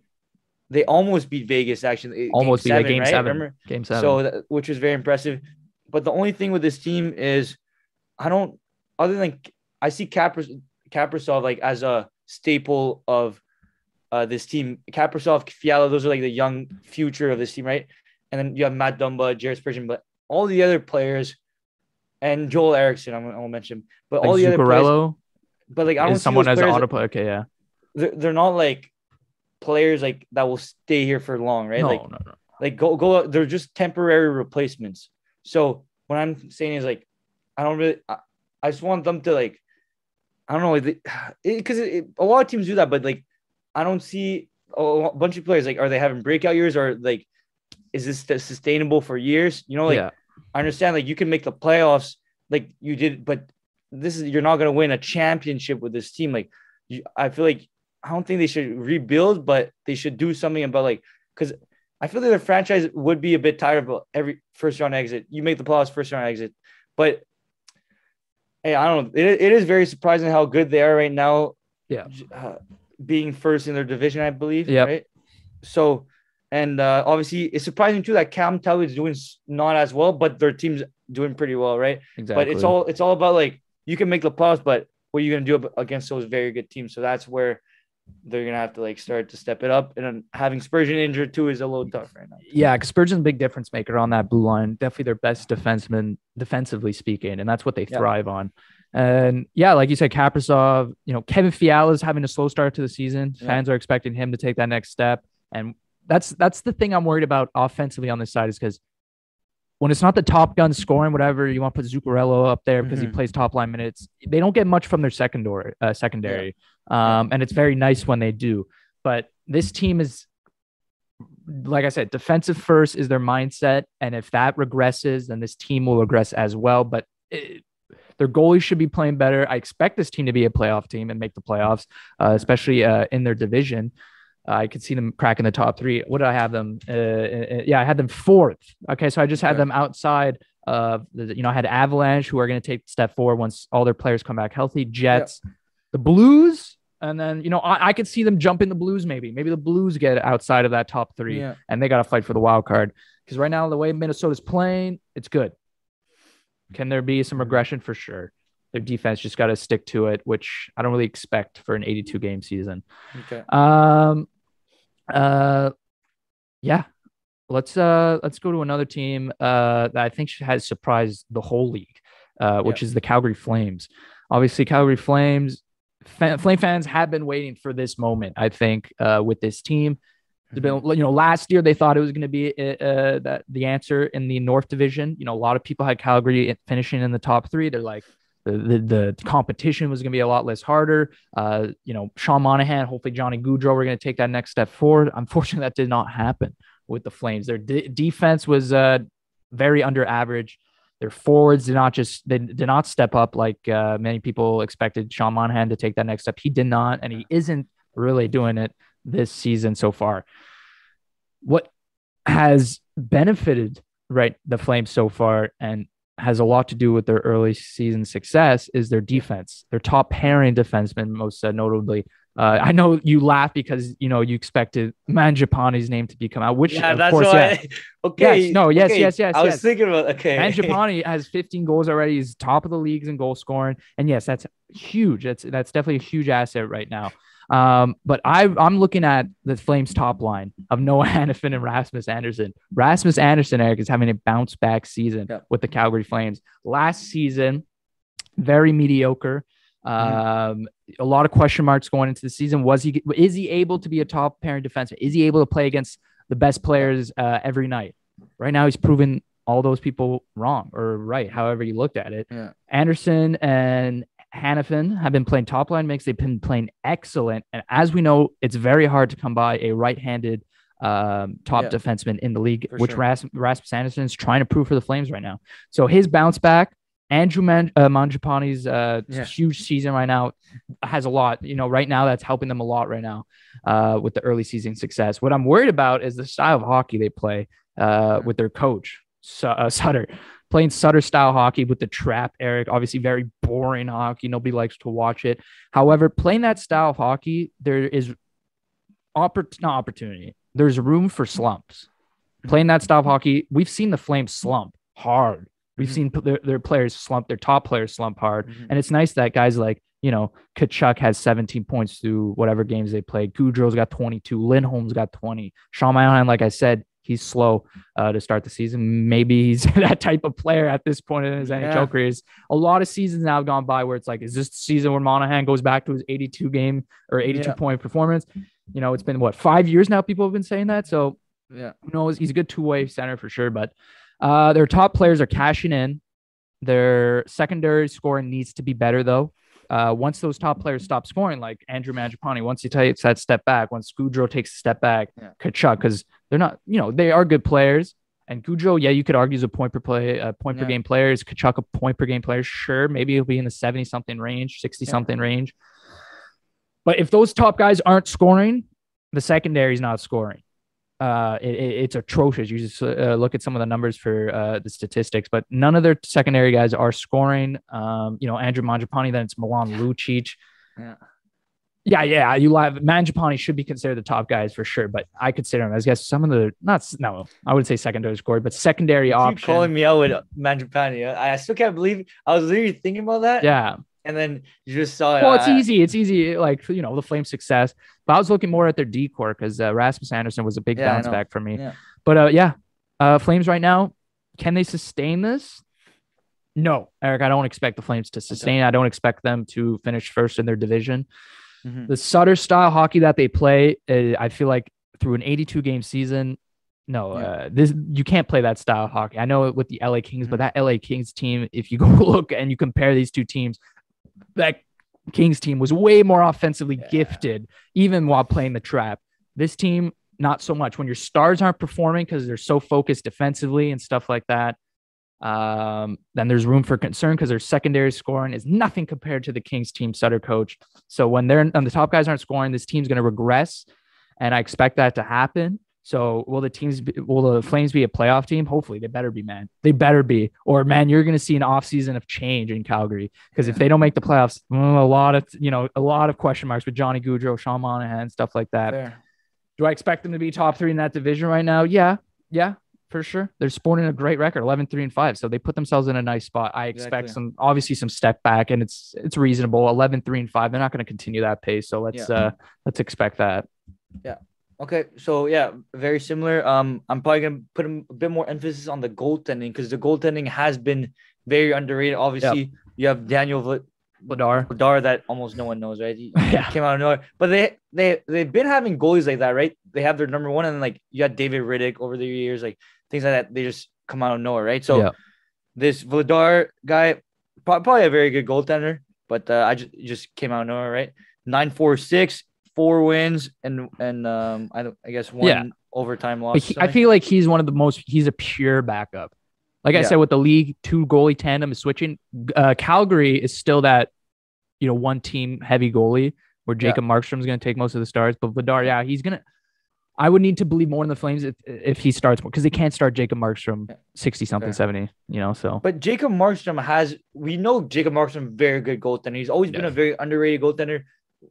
[SPEAKER 2] they almost beat Vegas. Actually,
[SPEAKER 1] almost beat Game 7.
[SPEAKER 2] Remember?
[SPEAKER 1] Game 7.
[SPEAKER 2] So which was very impressive. But the only thing with this team is, other than I see Kaprizov as a staple of this team. Kaprizov, Fiala, those are the young future of this team, right? And then you have Matt Dumba, Jared Spurgeon, but all the other players, and Joel Eriksson, I'll mention, but all the other players. But I don't see someone as an auto player.
[SPEAKER 1] Okay, yeah.
[SPEAKER 2] They're not players that will stay here for long, right?
[SPEAKER 1] No.
[SPEAKER 2] Go. They're just temporary replacements. So what I'm saying is I just want them to I don't know, because a lot of teams do that, but I don't see a bunch of players are they having breakout years or is this sustainable for years? I understand you can make the playoffs you did, but you're not going to win a championship with this team. I feel I don't think they should rebuild, but they should do something about because I feel like the franchise would be a bit tired of every first round exit. You make the playoffs, first round exit, but hey, I don't know. It is very surprising how good they are right now.
[SPEAKER 1] Yeah.
[SPEAKER 2] Being first in their division, I believe.
[SPEAKER 1] Yep.
[SPEAKER 2] Right. So, and obviously, it's surprising too that Cam Talley is doing not as well, but their team's doing pretty well, right?
[SPEAKER 1] Exactly.
[SPEAKER 2] But it's all about like you can make the playoffs, but what are you gonna do against those very good teams? So that's where they're gonna have to like start to step it up. And then having Spurgeon injured too is a little tough right now.
[SPEAKER 1] Yeah, because Spurgeon's a big difference maker on that blue line. Definitely their best defenseman, defensively speaking, and that's what they thrive on. And yeah, like you said, Kaprizov, Kevin Fiala is having a slow start to the season. Fans are expecting him to take that next step. And that's the thing I'm worried about offensively on this side is because when it's not the top gun scoring, whatever, you want to put Zuccarello up there because he plays top line minutes. They don't get much from their secondary. And it's very nice when they do. But this team is, like I said, defensive first is their mindset. And if that regresses, then this team will regress as well. But their goalies should be playing better. I expect this team to be a playoff team and make the playoffs, especially in their division. I could see them cracking the top three. What did I have them? I had them fourth. Okay, so I just had them outside of I had Avalanche, who are going to take a step forward once all their players come back healthy. Jets, the Blues, and then I could see them jumping the Blues. Maybe the Blues get outside of that top three, and they got to fight for the wild card because right now the way Minnesota's playing, it's good. Can there be some regression? For sure. Their defense just got to stick to it, which I don't really expect for an 82 game season.
[SPEAKER 2] Okay.
[SPEAKER 1] Let's go to another team that I think has surprised the whole league, which is the Calgary Flames. Obviously, Calgary Flames Flame fans have been waiting for this moment. I think with this team, last year they thought it was going to be the answer in the North Division. A lot of people had Calgary finishing in the top three. They're like, the competition was going to be a lot less harder. Sean Monahan, hopefully Johnny Gaudreau were going to take that next step forward. Unfortunately, that did not happen with the Flames. Their defense was very under average. Their forwards did not step up like many people expected Sean Monahan to take that next step. He did not, and he isn't really doing it this season so far. What has benefited the Flames so far and has a lot to do with their early season success is their defense, their top pairing defenseman, most notably. I know you laugh because, you expected Mangiapane's name to become out, which of course,
[SPEAKER 2] okay.
[SPEAKER 1] Yes.
[SPEAKER 2] I was thinking about,
[SPEAKER 1] Mangiapane has 15 goals already. He's top of the leagues in goal scoring. And yes, that's huge. That's definitely a huge asset right now. But I'm looking at the Flames top line of Noah Hanifin and Rasmus Andersson. Rasmus Andersson, Eric, is having a bounce back season with the Calgary Flames. Last season, very mediocre. A lot of question marks going into the season. Is he able to be a top pairing defenseman? Is he able to play against the best players every night? Right now, he's proven all those people wrong or right, however you looked at it. Yeah. Andersson and Hanifin have been playing top line mix. They've been playing excellent. And as we know, it's very hard to come by a right-handed top defenseman in the league, which Rasmus Andersson is trying to prove for the Flames right now. So his bounce back, Andrew Mangiapane's huge season right now has a lot. Right now that's helping them a lot right now with the early season success. What I'm worried about is the style of hockey they play with their coach, Sutter. Playing Sutter style hockey with the trap, Eric, obviously very boring hockey. Nobody likes to watch it. However, playing that style of hockey, there is opportunity. There's room for slumps. Playing that style of hockey, we've seen the Flames slump hard. We've seen their players slump, their top players slump hard. And it's nice that guys like, Tkachuk has 17 points through whatever games they played. Gaudreau's got 22. Lindholm's got 20. Sean Monahan, like I said, he's slow to start the season. Maybe he's that type of player at this point in his NHL career. A lot of seasons now have gone by where it's like, is this the season where Monahan goes back to his 82 game or 82 point performance? It's been 5 years now people have been saying that. So who knows? He's a good two-way center for sure. But their top players are cashing in. Their secondary scoring needs to be better though. Once those top players stop scoring, like Andrew Mangiapane, once he takes that step back, once Gaudreau takes a step back, Tkachuk, because they're not, they are good players. And Gaudreau, you could argue is a point per game player. Is Tkachuk a point per game player? Sure, maybe he'll be in the 70-something range, 60-something range. But if those top guys aren't scoring, the secondary is not scoring. it's atrocious. You just look at some of the numbers for the statistics, but none of their secondary guys are scoring. Andrew Mangiapane, then it's Milan Lucic.
[SPEAKER 2] Yeah.
[SPEAKER 1] Yeah, you live. Mangiapane should be considered the top guys for sure, but I consider him as some of the I would say secondary score, but secondary option.
[SPEAKER 2] Keep calling me out with Mangiapane. I still can't believe I was literally thinking about that.
[SPEAKER 1] Yeah.
[SPEAKER 2] And then you just saw it.
[SPEAKER 1] Well, it's easy. It's easy, like, the Flames' success. But I was looking more at their decor because Rasmus Anderson was a big bounce back for me.
[SPEAKER 2] Yeah.
[SPEAKER 1] But Flames right now, can they sustain this? No, Eric, I don't expect the Flames to sustain. I don't expect them to finish first in their division. Mm-hmm. The Sutter style hockey that they play, I feel like through an 82-game season, you can't play that style of hockey. I know with the LA Kings, but that LA Kings team, if you go look and you compare these two teams, that Kings team was way more offensively gifted, even while playing the trap. This team, not so much. When your stars aren't performing because they're so focused defensively and stuff like that, then there's room for concern because their secondary scoring is nothing compared to the Kings team Sutter coach. So when the top guys aren't scoring, this team's going to regress, and I expect that to happen. So will the Flames be a playoff team? Hopefully, they better be, man. They better be. Or, man, you're going to see an offseason of change in Calgary because if they don't make the playoffs, a lot of question marks with Johnny Gaudreau, Sean Monahan, stuff like that. Fair. Do I expect them to be top 3 in that division right now? Yeah, for sure. They're sporting a great record, 11-3-5. So they put themselves in a nice spot. I expect some step back, and it's reasonable. 11-3-5. They're not going to continue that pace. So let's expect that.
[SPEAKER 2] Yeah. Okay, so very similar. I'm probably gonna put a bit more emphasis on the goaltending because the goaltending has been very underrated. Obviously, you have Daniel Vladar that almost no one knows, right? He came out of nowhere, but they've been having goalies like that, right? They have their number one, and like you had David Riddick over the years, like things like that. They just come out of nowhere, right? So this Vladar guy, probably a very good goaltender, but I just came out of nowhere, right? 9.46. 4 wins and I guess 1 overtime loss.
[SPEAKER 1] I feel like he's he's a pure backup. Like I said, with the league 2 goalie tandem is switching. Calgary is still that, one team heavy goalie where Jacob Markstrom is going to take most of the starts. But Vladar, he's going to, I would need to believe more in the Flames if he starts more because they can't start Jacob Markstrom 60 something, 70, so.
[SPEAKER 2] But Jacob Markstrom we know Jacob Markstrom, very good goaltender. He's always been a very underrated goaltender.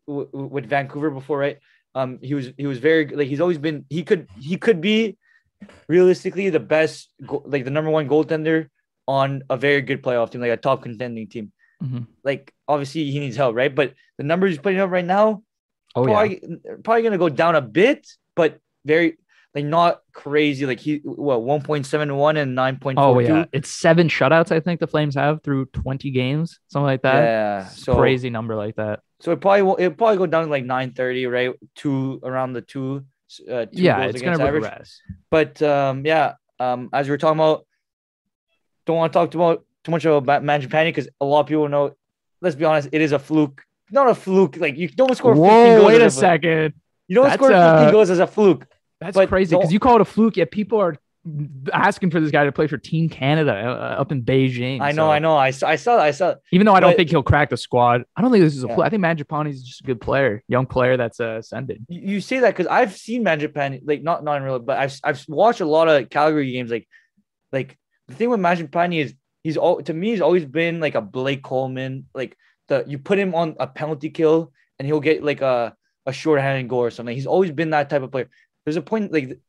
[SPEAKER 2] With Vancouver before, right? He was very like he's always been. He could be realistically the best, like the number 1 goaltender on a very good playoff team, like a top contending team. Mm-hmm. Like obviously he needs help, right? But the numbers he's putting up right now, probably gonna go down a bit, but very like not crazy. Like 1.71 and 9.42.
[SPEAKER 1] Oh yeah, it's 7 shutouts. I think the Flames have through 20 games, something like that.
[SPEAKER 2] Yeah,
[SPEAKER 1] so crazy number like that.
[SPEAKER 2] So it'll probably go down to like 930, right? Around the 2
[SPEAKER 1] it's gonna regress.
[SPEAKER 2] But as we were talking about, don't want to talk too much about Mangiapane because a lot of people know. Let's be honest, it is a fluke. Not a fluke. Like you don't score 15 goals.
[SPEAKER 1] Wait a second.
[SPEAKER 2] You don't score 15 goals as a fluke.
[SPEAKER 1] That's crazy because you call it a fluke, yet people are asking for this guy to play for Team Canada up in Beijing.
[SPEAKER 2] I know. I saw.
[SPEAKER 1] Even though I don't think he'll crack the squad, I don't think this is a fluke. I think Mangiapane is just a good player, young player that's ascended.
[SPEAKER 2] You say that because I've seen Mangiapane, like not in real, but I've watched a lot of Calgary games. Like the thing with Mangiapane is he's always been like a Blake Coleman. Like you put him on a penalty kill and he'll get like a shorthanded goal or something. He's always been that type of player. There's a point like.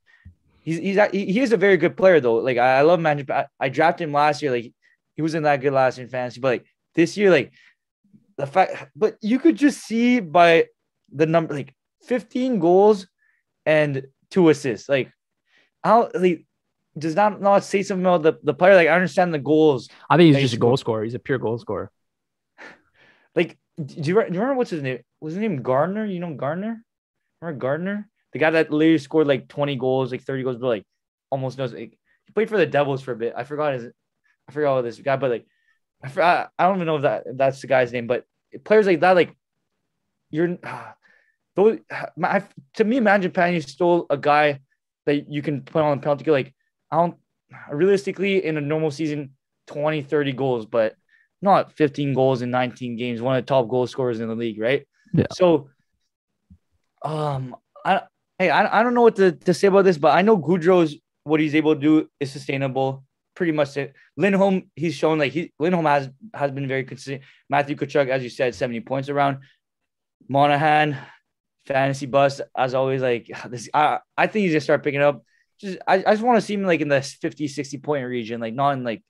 [SPEAKER 2] He is a very good player though. Like I love Mangiapane. I drafted him last year. Like he wasn't that good last year in fantasy, but like this year, like the fact. But you could just see by the number, like 15 goals and 2 assists. Like how does that not say something about the player? Like I understand the goals.
[SPEAKER 1] I think he's just a goal scorer. He's a pure goal scorer.
[SPEAKER 2] Like do you remember what's his name? Was his name Gardner? You know Gardner? Remember Gardner? The guy that literally scored like 20 goals, like 30 goals, but like almost knows. Like, he played for the Devils for a bit. I forgot this guy, but like I don't even know if that's the guy's name. But players like that, like you're those. To me, Mangiapane is still a guy that you can put on a penalty kill. Like I don't realistically in a normal season, 20, 30 goals, but not 15 goals in 19 games. One of the top goal scorers in the league, right?
[SPEAKER 1] Yeah.
[SPEAKER 2] So, Hey, I don't know what to say about this, but I know Goudreau's what he's able to do is sustainable. Pretty much it. Lindholm, he's shown like Lindholm has been very consistent. Matthew Tkachuk, as you said, 70 points around. Monahan, fantasy bust as always. Like this, I think he's gonna start picking up. I just want to see him like in the 50, 60 point region, like not in like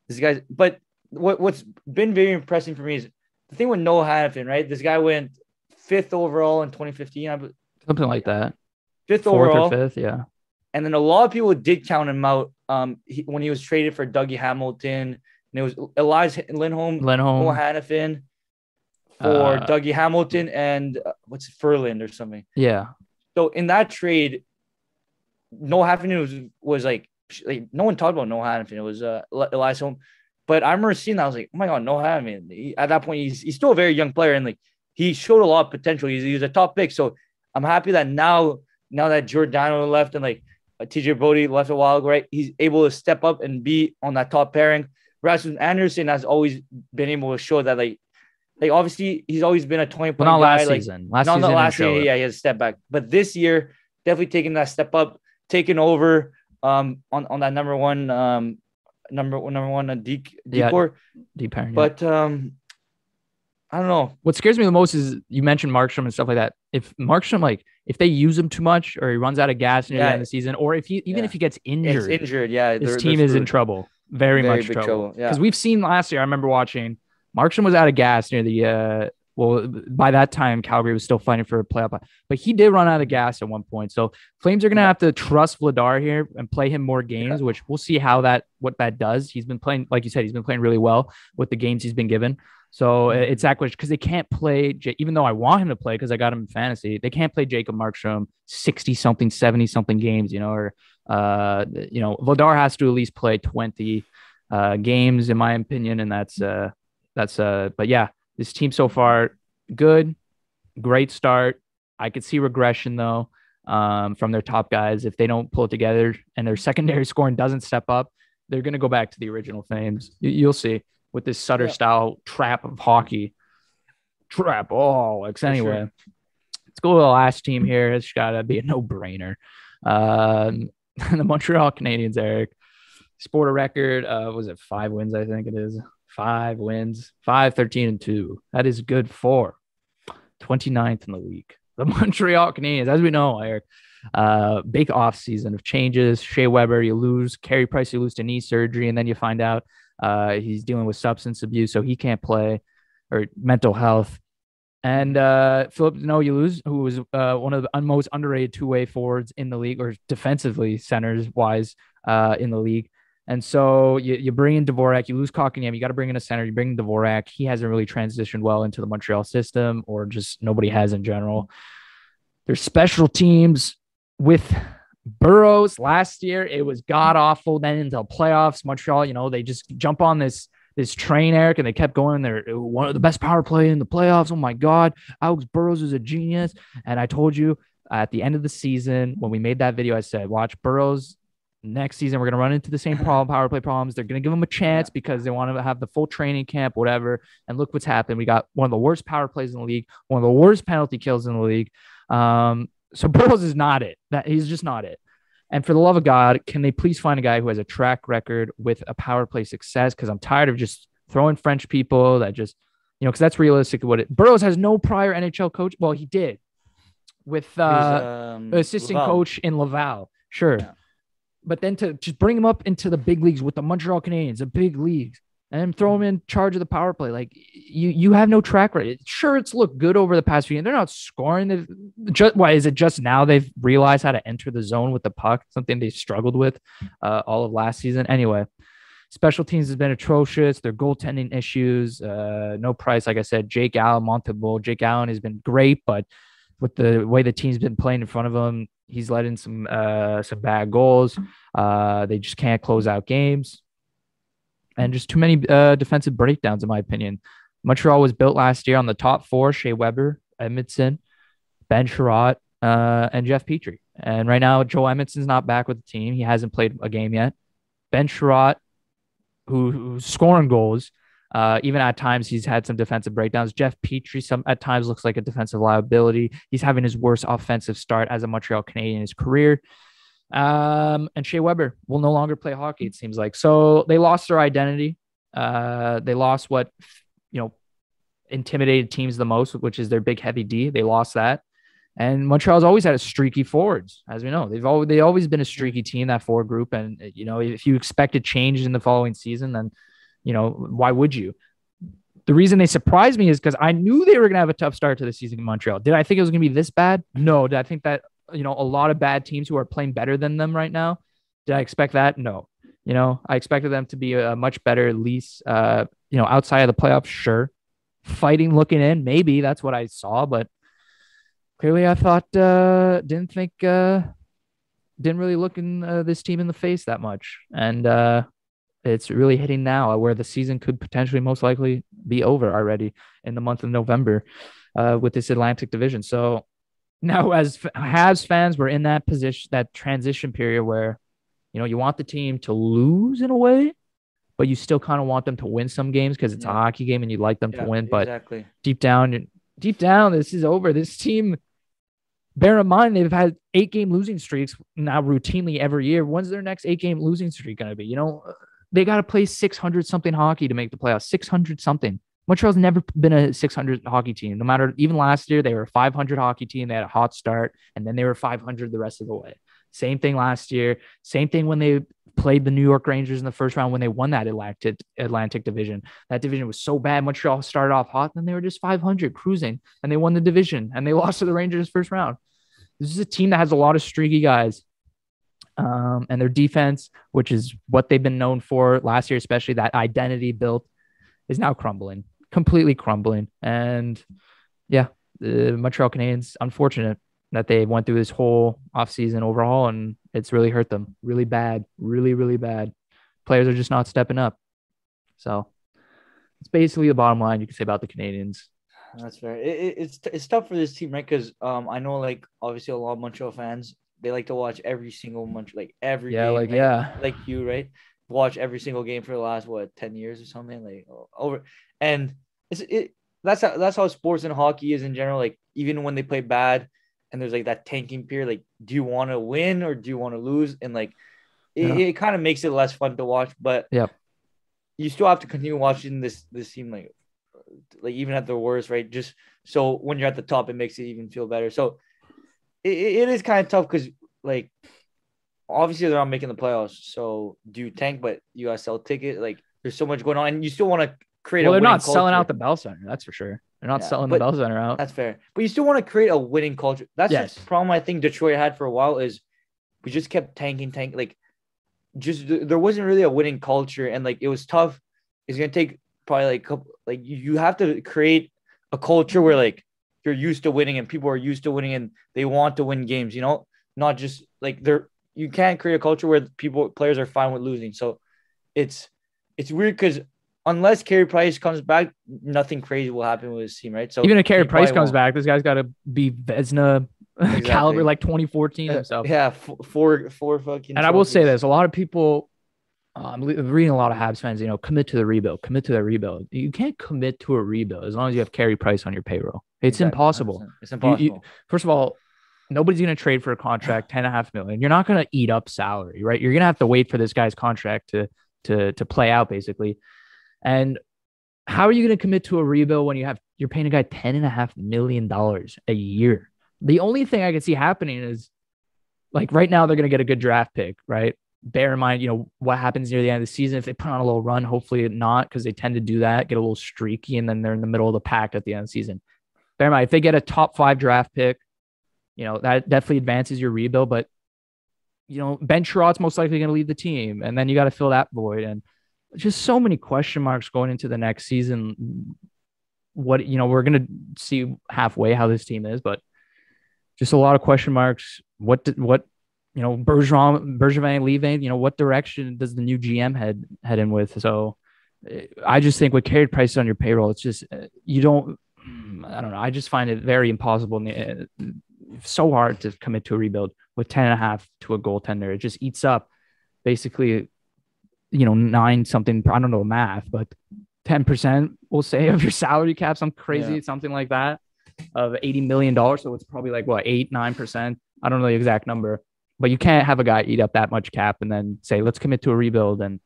[SPEAKER 2] this guy's. But what's been very impressive for me is the thing with Noah Hannafin, right? This guy went fifth overall in 2015,
[SPEAKER 1] Something like that.
[SPEAKER 2] fifth
[SPEAKER 1] Fourth
[SPEAKER 2] overall,
[SPEAKER 1] or fifth, yeah.
[SPEAKER 2] and then a lot of people did count him out. When he was traded for Dougie Hamilton, and it was Elias Lindholm, Noah Hannafin for Dougie Hamilton, and what's it, Furland or something.
[SPEAKER 1] Yeah.
[SPEAKER 2] So in that trade, Noah Hannafin was like no one talked about Noah Hannafin. It was Elias Lindholm. But I remember seeing that. I was like, oh my God, Noah Hannafin. At that point, he's still a very young player, and like he showed a lot of potential. He's a top pick. So I'm happy that now that Giordano left and like TJ Brody left a while ago, right? He's able to step up and be on that top pairing. Rasmus Anderson has always been able to show that like obviously he's always been a 20-point guy.
[SPEAKER 1] Last
[SPEAKER 2] like,
[SPEAKER 1] season.
[SPEAKER 2] Last season, yeah, he has a step back. But this year, definitely taking that step up, taking over on that number one decor.
[SPEAKER 1] Deep pairing.
[SPEAKER 2] But I don't know.
[SPEAKER 1] What scares me the most is you mentioned Markstrom and stuff like that. If Markstrom, like, if they use him too much or he runs out of gas near the end of the season, or if he if he gets injured, this team is in trouble. Very much
[SPEAKER 2] big
[SPEAKER 1] trouble.
[SPEAKER 2] Yeah.
[SPEAKER 1] Because we've seen last year, I remember watching, Markstrom was out of gas near the by that time, Calgary was still fighting for a playoff, but he did run out of gas at one point. So Flames are going to have to trust Vladar here and play him more games, which we'll see what that does. He's been playing, like you said, he's been playing really well with the games he's been given. So it's that question because they can't play, even though I want him to play because I got him in fantasy, they can't play Jacob Markstrom 60-something, 70-something games, or, Vladar has to at least play 20 games, in my opinion. And but yeah, this team so far, good, great start. I could see regression though from their top guys. If they don't pull it together and their secondary scoring doesn't step up, they're going to go back to the original Flames. You'll see. With this Sutter style trap of hockey. Anyway, let's go to the last team here. It's got to be a no-brainer. The Montreal Canadiens, Eric. Sport a record. Was it 5 wins? I think it is 5 wins, 5-13-2. That is good for 29th in the league. The Montreal Canadiens, as we know, Eric. Big off season of changes. Shea Weber, you lose. Carey Price, you lose to knee surgery, and then you find out he's dealing with substance abuse, so he can't play, or mental health. And Philip Deneau, you lose, who was one of the most underrated two-way forwards in the league, or defensively centers-wise in the league. And so you bring in Dvorak, you lose Kotkaniemi, you got to bring in a center, you bring in Dvorak. He hasn't really transitioned well into the Montreal system, or just nobody has in general. There's special teams with Burrows last year. It was god awful. Then into playoffs, Montreal, they just jump on this train, Eric, and they kept going. They're one of the best power play in the playoffs. Oh my God, Alex Burrows is a genius. And I told you at the end of the season when we made that video, I said, watch Burrows next season. We're going to run into the same power play problems. They're going to give him a chance because they want to have the full training camp, whatever. And look what's happened. We got one of the worst power plays in the league, one of the worst penalty kills in the league. So Burrows is not it. He's just not it. And for the love of God, can they please find a guy who has a track record with a power play success? Because I'm tired of just throwing French people that just, because that's realistic. Burrows has no prior NHL coach. Well, he did with assistant coach in Laval. Sure. Yeah. But then to just bring him up into the big leagues with the Montreal Canadiens, the big leagues, and then throw him in charge of the power play. Like you have no track record. Sure, it's looked good over the past few years. They're not scoring. Why is it just now they've realized how to enter the zone with the puck? Something they struggled with all of last season. Anyway, special teams has been atrocious. Their goaltending issues. No Price, like I said. Jake Allen, Montembeault. Jake Allen has been great, but with the way the team's been playing in front of him, he's let in some bad goals. They just can't close out games. And just too many defensive breakdowns, in my opinion. Montreal was built last year on the top 4: Shea Weber, Edmondson, Ben Sherratt, and Jeff Petrie. And right now, Joel Edmondson's not back with the team. He hasn't played a game yet. Ben Sherratt, who's scoring goals, Even at times, he's had some defensive breakdowns. Jeff Petrie at times looks like a defensive liability. He's having his worst offensive start as a Montreal Canadian in his career. And Shea Weber will no longer play hockey, it seems like. So they lost their identity. They lost what, intimidated teams the most, which is their big heavy D. They lost that. And Montreal's always had a streaky forwards, as we know. They've always been a streaky team, that forward group. And, if you expected change in the following season, then, why would you? The reason they surprised me is because I knew they were going to have a tough start to the season in Montreal. Did I think it was going to be this bad? No. Did I think that, a lot of bad teams who are playing better than them right now, did I expect that? No. I expected them to be a much better, at least, outside of the playoffs, sure. Fighting, looking in, maybe that's what I saw, but clearly I thought, didn't really look in this team in the face that much. And it's really hitting now where the season could potentially most likely be over already in the month of November with this Atlantic division. So now as Habs fans, we're in that position, that transition period where, you want the team to lose in a way, but you still kind of want them to win some games because it's a hockey game and you'd like them to win. But
[SPEAKER 2] exactly.
[SPEAKER 1] deep down, this is over. This team, bear in mind, they've had 8-game losing streaks now routinely every year. When's their next 8-game losing streak going to be? They got to play 600 something hockey to make the playoffs. 600 something. Montreal's never been a 600 hockey team. No matter, even last year, they were a 500 hockey team. They had a hot start, and then they were 500 the rest of the way. Same thing last year. Same thing when they played the New York Rangers in the first round when they won that Atlantic division. That division was so bad. Montreal started off hot, and they were just 500 cruising, and they won the division, and they lost to the Rangers first round. This is a team that has a lot of streaky guys. And their defense, which is what they've been known for last year, especially that identity built, is now crumbling, completely crumbling. And the Montreal Canadiens, unfortunate that they went through this whole offseason overhaul, and it's really hurt them really bad, really, really bad. Players are just not stepping up. So it's basically the bottom line you can say about the Canadiens.
[SPEAKER 2] That's fair. It's tough for this team, right? Because I know, like, obviously a lot of Montreal fans, they like to watch every single every game. Like you, right? Watch every single game for the last 10 years or something, like over. And that's how sports and hockey is in general. Like, even when they play bad and there's like that tanking period, like, do you want to win or do you want to lose? And like it kind of makes it less fun to watch, but you still have to continue watching this team, like even at the worst, right? Just so when you're at the top, it makes it even feel better. So it is kind of tough because, like, obviously they're not making the playoffs. So do you tank, but you gotta sell tickets? Like, there's so much going on, and you still want to create. Well,
[SPEAKER 1] they're not
[SPEAKER 2] culture.
[SPEAKER 1] Selling out the Bell Center, that's for sure. They're not selling the Bell Center out.
[SPEAKER 2] That's fair, but you still want to create a winning culture. That's the problem I think Detroit had for a while, is we just kept tanking. Like, just there wasn't really a winning culture, and like it was tough. It's gonna take probably like you have to create a culture where like you're used to winning and people are used to winning and they want to win games, not just like you can't create a culture where players are fine with losing. So it's weird because unless Carey Price comes back, nothing crazy will happen with his team, right? So
[SPEAKER 1] even if Carey Price comes back, this guy's got to be Vezina caliber, like 2014 himself.
[SPEAKER 2] Yeah, four fucking.
[SPEAKER 1] And I will say this: a lot of people. I'm reading a lot of Habs fans, commit to the rebuild, commit to the rebuild. You can't commit to a rebuild as long as you have Carey Price on your payroll. It's impossible.
[SPEAKER 2] It's impossible.
[SPEAKER 1] First of all, nobody's going to trade for a contract, $10.5 million. You're not going to eat up salary, right? You're going to have to wait for this guy's contract to play out, basically. And how are you going to commit to a rebuild when you're paying a guy $10.5 million a year? The only thing I can see happening is, like, right now they're going to get a good draft pick, right? Bear in mind, what happens near the end of the season. If they put on a little run, hopefully not, because they tend to do that, get a little streaky, and then they're in the middle of the pack at the end of the season. Bear in mind, if they get a top 5 draft pick, that definitely advances your rebuild. But, Ben Sherrod's most likely going to leave the team, and then you got to fill that void. And just so many question marks going into the next season. What, we're going to see halfway how this team is, but just a lot of question marks. What Bergevin leaving, what direction does the new GM head in with? So I just think with Carey Price on your payroll, it's just, I don't know. I just find it very impossible. So hard to commit to a rebuild with 10.5 to a goaltender. It just eats up basically, 9 something. I don't know math, but 10%, we'll say, of your salary cap, some crazy,
[SPEAKER 2] Yeah.
[SPEAKER 1] something like that, of $80 million. So it's probably like what, 8-9%. I don't know the exact number, but you can't have a guy eat up that much cap and then say, let's commit to a rebuild. And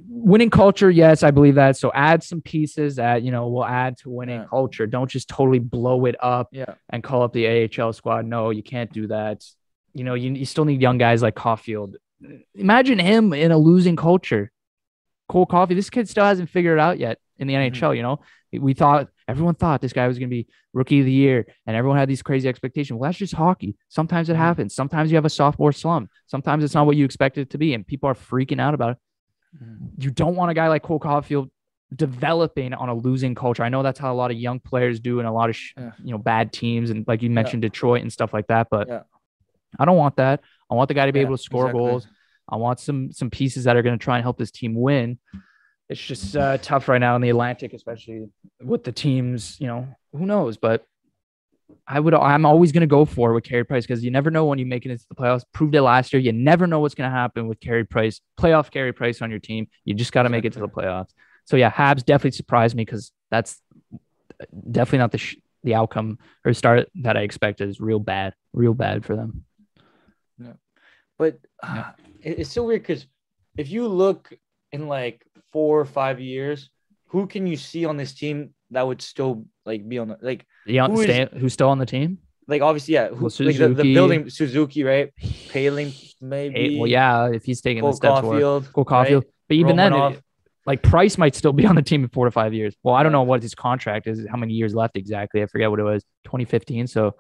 [SPEAKER 1] winning culture, yes, I believe that. So add some pieces that, will add to winning culture. Don't just totally blow it up and call up the AHL squad. No, you can't do that. You still need young guys like Caulfield. Imagine him in a losing culture. Cole Caulfield, this kid still hasn't figured it out yet in the NHL. Everyone thought this guy was going to be rookie of the year, and everyone had these crazy expectations. Well, that's just hockey. Sometimes it happens. Sometimes you have a sophomore slump. Sometimes it's not what you expected it to be, and people are freaking out about it. You don't want a guy like Cole Caulfield developing on a losing culture. I know that's how a lot of young players do in a lot of bad teams, and like you mentioned, Detroit and stuff like that. But I don't want that. I want the guy to be able to score goals. I want some pieces that are going to try and help this team win. It's just tough right now in the Atlantic, especially with the teams. Who knows? But I'm always going to go for it with Carey Price because you never know when you make it into the playoffs. Proved it last year. You never know what's going to happen with Carey Price, playoff Carey Price on your team. You just got to make it to the playoffs. So yeah, Habs definitely surprised me because that's definitely not the outcome or start that I expected. Is real bad for them.
[SPEAKER 2] Yeah, but it's so weird because if you look in like 4 or 5 years, who can you see on this team that would still like be on the like?
[SPEAKER 1] Who's still on the team?
[SPEAKER 2] Like obviously, like the building Suzuki, right? Paling, maybe.
[SPEAKER 1] Well, yeah, if he's taking the steps forward. Cole Caulfield. Right? But even then, like Price might still be on the team in 4 to 5 years. Well, I don't know what his contract is, how many years left exactly. I forget what it was, 2015. So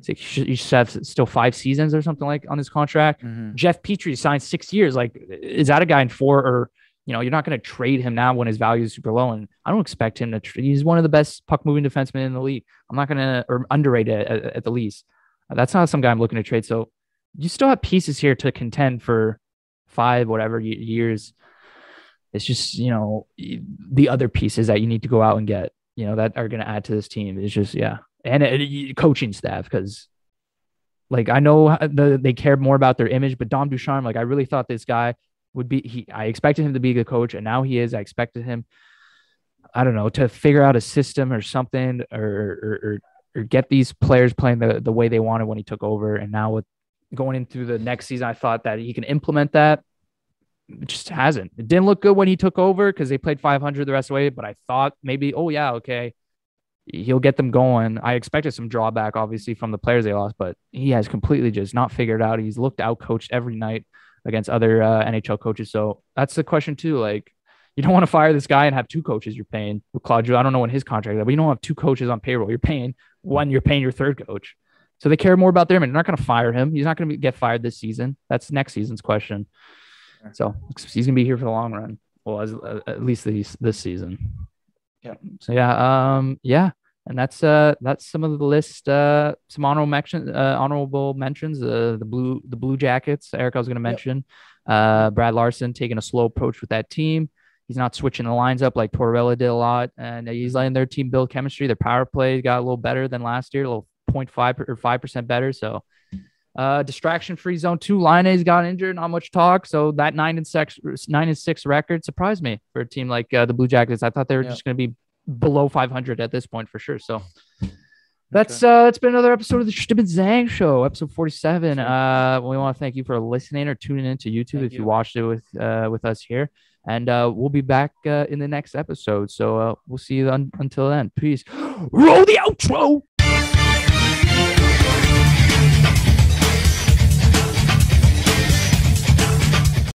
[SPEAKER 1] you should have still 5 seasons or something like on his contract. Jeff Petrie signed 6 years. Like, is that a guy in 4 or? You're not going to trade him now when his value is super low. And I don't expect him to he's one of the best puck moving defensemen in the league. I'm not going to, or underrated at the least. That's not some guy I'm looking to trade. So you still have pieces here to contend for 5, whatever years. It's just, the other pieces that you need to go out and get, that are going to add to this team. It's just, and coaching staff. Cause like, I know they care more about their image, but Dom Ducharme, like I really thought this guy would be I expected him to be a good coach, and now he is. I expected him, I don't know, to figure out a system or something, or get these players playing the way they wanted when he took over. And now with going into the next season, I thought that he can implement that. It just hasn't. It didn't look good when he took over because they played 500 the rest of the way. But I thought maybe, okay, he'll get them going. I expected some drawback, obviously, from the players they lost, but he has completely just not figured out. He's looked out coached every night against other NHL coaches. So that's the question too. Like, you don't want to fire this guy and have 2 coaches you're paying. With Claude, I don't know when his contract is, but you don't have 2 coaches on payroll. You're paying one, you're paying your 3rd coach. So they care more about their man. They're not going to fire him. He's not going to get fired this season. That's next season's question. So he's going to be here for the long run. Well, at least this season.
[SPEAKER 2] Yeah.
[SPEAKER 1] So yeah. And that's some of the list. Some honorable mentions. The Blue Jackets. Eric, I was going to mention. Brad Larson taking a slow approach with that team. He's not switching the lines up like Tortorella did a lot, and he's letting their team build chemistry. Their power play got a little better than last year, a little 0.5 or 5% better. So, distraction-free zone 2. Laine's got injured, not much talk. So that 9-6 record surprised me for a team like the Blue Jackets. I thought they were just going to be below 500 at this point for sure. So that's it's been another episode of the Chtib Zhang Show, episode 47. We want to thank you for listening or tuning into YouTube if you watched it with us here, and we'll be back in the next episode. So we'll see you until then. Peace. Roll the outro.